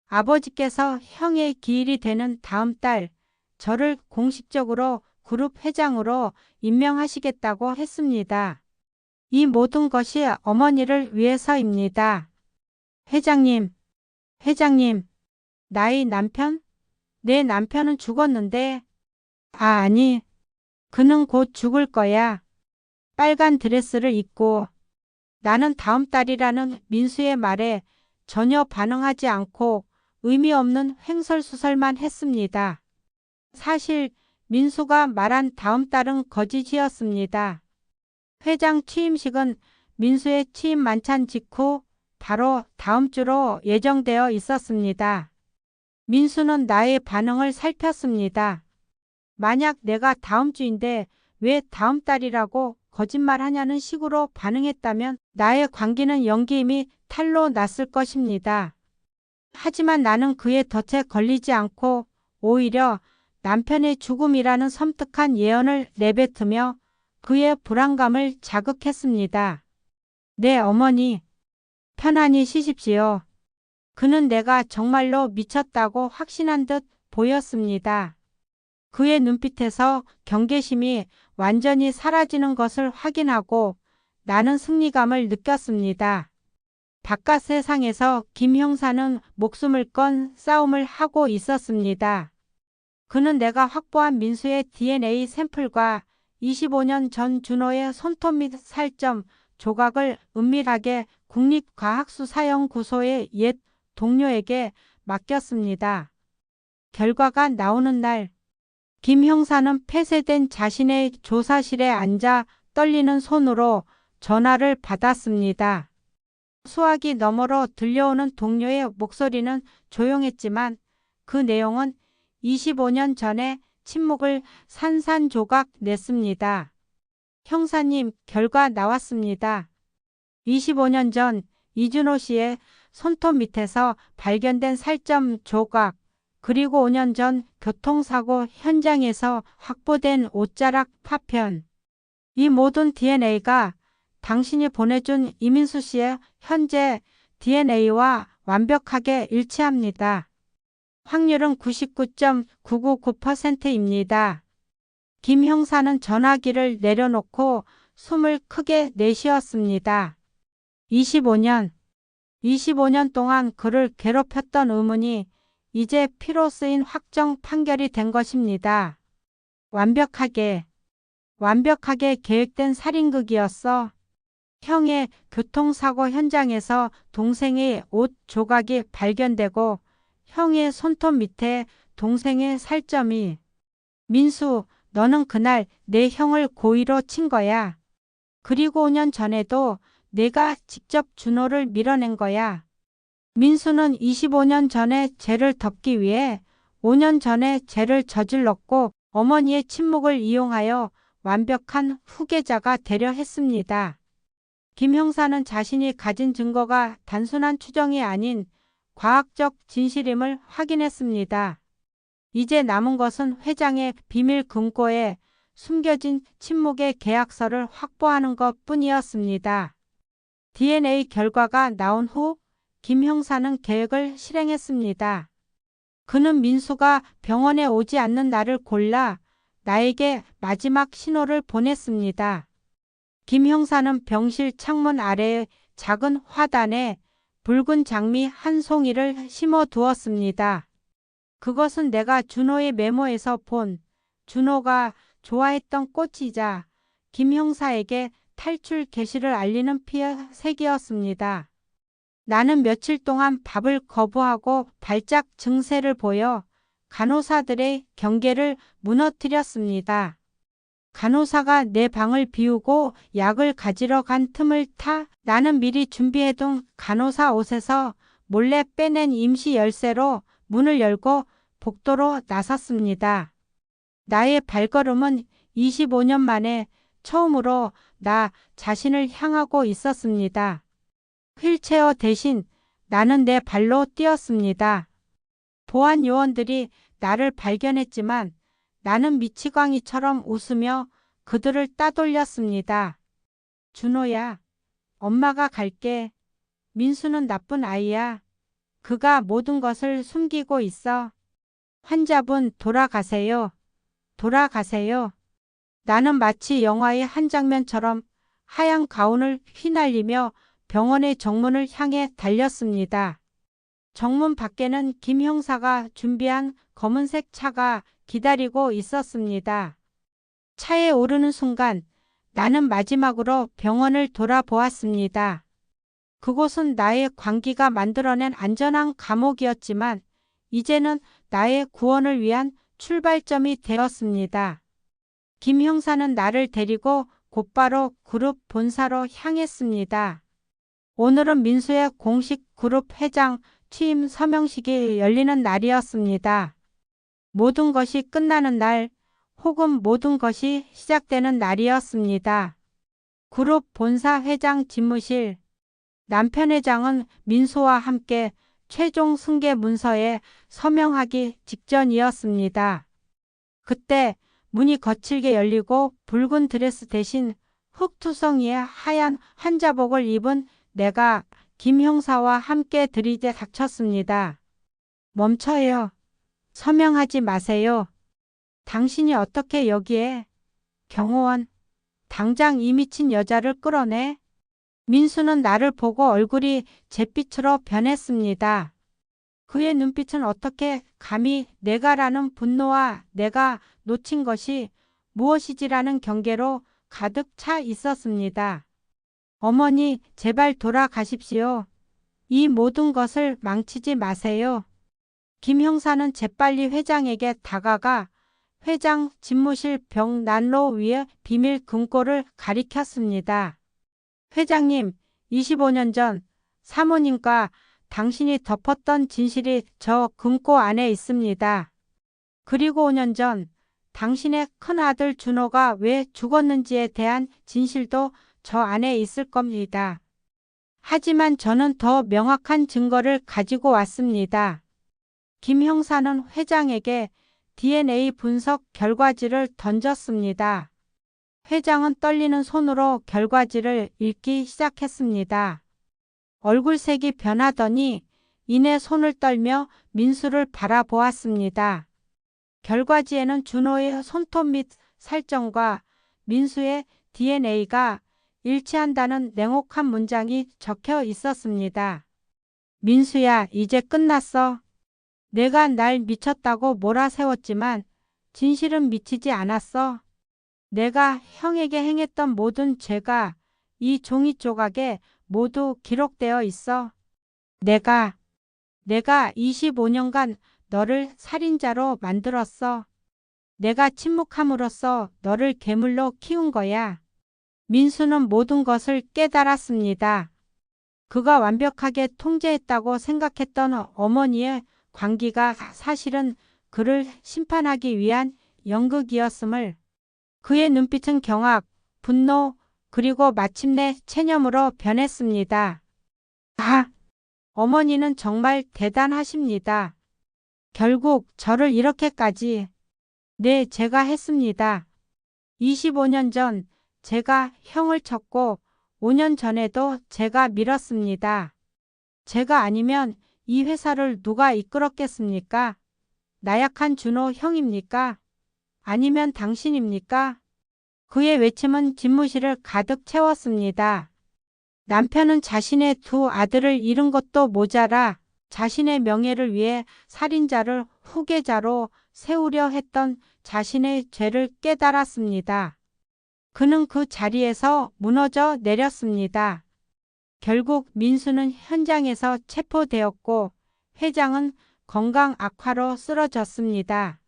아버지께서 형의 기일이 되는 다음 달 저를 공식적으로 그룹 회장으로 임명하시겠다고 했습니다. 이 모든 것이 어머니를 위해서입니다. 회장님, 회장님, 나의 남편? 내 남편은 죽었는데. 아니, 그는 곧 죽을 거야. 빨간 드레스를 입고. 나는 다음 달이라는 민수의 말에 전혀 반응하지 않고 의미 없는 횡설수설만 했습니다. 사실 민수가 말한 다음 달은 거짓이었습니다. 회장 취임식은 민수의 취임 만찬 직후 바로 다음 주로 예정되어 있었습니다. 민수는 나의 반응을 살폈습니다. 만약 내가 다음 주인데 왜 다음 달이라고 거짓말하냐는 식으로 반응했다면 나의 관계는 연기 이미 탈로 났을 것입니다. 하지만 나는 그의 덫에 걸리지 않고 오히려 남편의 죽음이라는 섬뜩한 예언을 내뱉으며 그의 불안감을 자극했습니다. 네, 어머니, 편안히 쉬십시오. 그는 내가 정말로 미쳤다고 확신한 듯 보였습니다. 그의 눈빛에서 경계심이 완전히 사라지는 것을 확인하고 나는 승리감을 느꼈습니다. 바깥 세상에서 김 형사는 목숨을 건 싸움을 하고 있었습니다. 그는 내가 확보한 민수의 DNA 샘플과 25년 전 준호의 손톱 및 살점 조각을 은밀하게 국립과학수사연구소의 옛 동료에게 맡겼습니다. 결과가 나오는 날 김 형사는 폐쇄된 자신의 조사실에 앉아 떨리는 손으로 전화를 받았습니다. 수화기 너머로 들려오는 동료의 목소리는 조용했지만 그 내용은 25년 전에 침묵을 산산조각 냈습니다. 형사님, 결과 나왔습니다. 25년 전 이준호 씨의 손톱 밑에서 발견된 살점 조각, 그리고 5년 전 교통사고 현장에서 확보된 옷자락 파편. 이 모든 DNA가 당신이 보내준 이민수 씨의 현재 DNA와 완벽하게 일치합니다. 확률은 99.999%입니다. 김 형사는 전화기를 내려놓고 숨을 크게 내쉬었습니다. 25년 동안 그를 괴롭혔던 의문이 이제 피로 쓰인 확정 판결이 된 것입니다. 완벽하게 계획된 살인극이었어. 형의 교통사고 현장에서 동생의 옷 조각이 발견되고 형의 손톱 밑에 동생의 살점이. 민수, 너는 그날 내 형을 고의로 친 거야. 그리고 5년 전에도 내가 직접 준호를 밀어낸 거야. 민수는 25년 전에 죄를 덮기 위해 5년 전에 죄를 저질렀고 어머니의 침묵을 이용하여 완벽한 후계자가 되려 했습니다. 김 형사는 자신이 가진 증거가 단순한 추정이 아닌 과학적 진실임을 확인했습니다. 이제 남은 것은 회장의 비밀 금고에 숨겨진 침묵의 계약서를 확보하는 것뿐이었습니다. DNA 결과가 나온 후 김 형사는 계획을 실행했습니다. 그는 민수가 병원에 오지 않는 날을 골라 나에게 마지막 신호를 보냈습니다. 김 형사는 병실 창문 아래의 작은 화단에 붉은 장미 한 송이를 심어 두었습니다. 그것은 내가 준호의 메모에서 본 준호가 좋아했던 꽃이자 김 형사에게 탈출 개시를 알리는 피해색이었습니다. 나는 며칠 동안 밥을 거부하고 발작 증세를 보여 간호사들의 경계를 무너뜨렸습니다. 간호사가 내 방을 비우고 약을 가지러 간 틈을 타 나는 미리 준비해둔 간호사 옷에서 몰래 빼낸 임시 열쇠로 문을 열고 복도로 나섰습니다. 나의 발걸음은 25년 만에 처음으로 나 자신을 향하고 있었습니다. 휠체어 대신 나는 내 발로 뛰었습니다. 보안 요원들이 나를 발견했지만 나는 미치광이처럼 웃으며 그들을 따돌렸습니다. 준호야, 엄마가 갈게. 민수는 나쁜 아이야. 그가 모든 것을 숨기고 있어. 환자분 돌아가세요. 돌아가세요. 나는 마치 영화의 한 장면처럼 하얀 가운을 휘날리며 병원의 정문을 향해 달렸습니다. 정문 밖에는 김 형사가 준비한 검은색 차가 기다리고 있었습니다. 차에 오르는 순간 나는 마지막으로 병원을 돌아보았습니다. 그곳은 나의 광기가 만들어낸 안전한 감옥이었지만 이제는 나의 구원을 위한 출발점이 되었습니다. 김 형사는 나를 데리고 곧바로 그룹 본사로 향했습니다. 오늘은 민수의 공식 그룹 회장 취임 서명식이 열리는 날이었습니다. 모든 것이 끝나는 날 혹은 모든 것이 시작되는 날이었습니다. 그룹 본사 회장 집무실. 남편 회장은 민수와 함께 최종 승계 문서에 서명하기 직전이었습니다. 그때 문이 거칠게 열리고 붉은 드레스 대신 흑투성이의 하얀 환자복을 입은 내가 김 형사와 함께 들이대 닥쳤습니다. 멈춰요. 서명하지 마세요. 당신이 어떻게 여기에? 경호원, 당장 이 미친 여자를 끌어내. 민수는 나를 보고 얼굴이 잿빛으로 변했습니다. 그의 눈빛은 어떻게 감히 내가라는 분노와 내가 놓친 것이 무엇이지라는 경계로 가득 차 있었습니다. 어머니, 제발 돌아가십시오. 이 모든 것을 망치지 마세요. 김 형사는 재빨리 회장에게 다가가 회장 집무실 벽 난로 위에 비밀 금고를 가리켰습니다. 회장님, 25년 전 사모님과 당신이 덮었던 진실이 저 금고 안에 있습니다. 그리고 5년 전 당신의 큰아들 준호가 왜 죽었는지에 대한 진실도 저 안에 있을 겁니다. 하지만 저는 더 명확한 증거를 가지고 왔습니다. 김 형사는 회장에게 DNA 분석 결과지를 던졌습니다. 회장은 떨리는 손으로 결과지를 읽기 시작했습니다. 얼굴색이 변하더니 이내 손을 떨며 민수를 바라보았습니다. 결과지에는 준호의 손톱 및 살점과 민수의 DNA가 일치한다는 냉혹한 문장이 적혀 있었습니다. 민수야, 이제 끝났어. 내가 날 미쳤다고 몰아세웠지만 진실은 미치지 않았어. 내가 형에게 행했던 모든 죄가 이 종이 조각에 모두 기록되어 있어. 내가 25년간 너를 살인자로 만들었어. 내가 침묵함으로써 너를 괴물로 키운 거야. 민수는 모든 것을 깨달았습니다. 그가 완벽하게 통제했다고 생각했던 어머니의 광기가 사실은 그를 심판하기 위한 연극이었음을. 그의 눈빛은 경악, 분노, 그리고 마침내 체념으로 변했습니다. 아, 어머니는 정말 대단하십니다. 결국 저를 이렇게까지. 네, 제가 했습니다. 25년 전 제가 형을 쳤고 5년 전에도 제가 밀었습니다. 제가 아니면 이 회사를 누가 이끌었겠습니까? 나약한 준호 형입니까? 아니면 당신입니까? 그의 외침은 집무실을 가득 채웠습니다. 남편은 자신의 두 아들을 잃은 것도 모자라 자신의 명예를 위해 살인자를 후계자로 세우려 했던 자신의 죄를 깨달았습니다. 그는 그 자리에서 무너져 내렸습니다. 결국 민수는 현장에서 체포되었고 회장은 건강 악화로 쓰러졌습니다.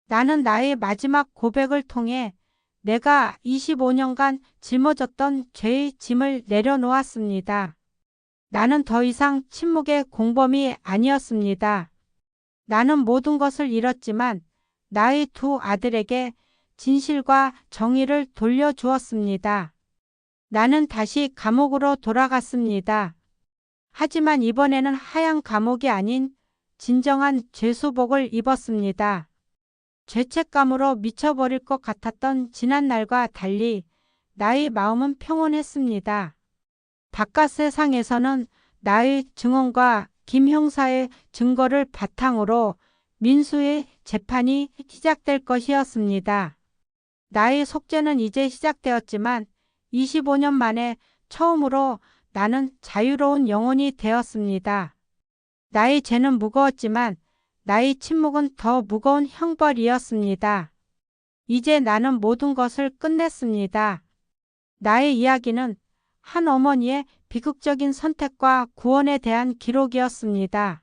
나는 나의 마지막 고백을 통해 내가 25년간 짊어졌던 죄의 짐을 내려놓았습니다. 나는 더 이상 침묵의 공범이 아니었습니다. 나는 모든 것을 잃었지만 나의 두 아들에게 진실과 정의를 돌려주었습니다. 나는 다시 감옥으로 돌아갔습니다. 하지만 이번에는 하얀 감옥이 아닌 진정한 죄수복을 입었습니다. 죄책감으로 미쳐버릴 것 같았던 지난날과 달리 나의 마음은 평온했습니다. 바깥 세상에서는 나의 증언과 김 형사의 증거를 바탕으로 민수의 재판이 시작될 것이었습니다. 나의 속죄는 이제 시작되었지만 25년 만에 처음으로 나는 자유로운 영혼이 되었습니다. 나의 죄는 무거웠지만 나의 침묵은 더 무거운 형벌이었습니다. 이제 나는 모든 것을 끝냈습니다. 나의 이야기는 한 어머니의 비극적인 선택과 구원에 대한 기록이었습니다.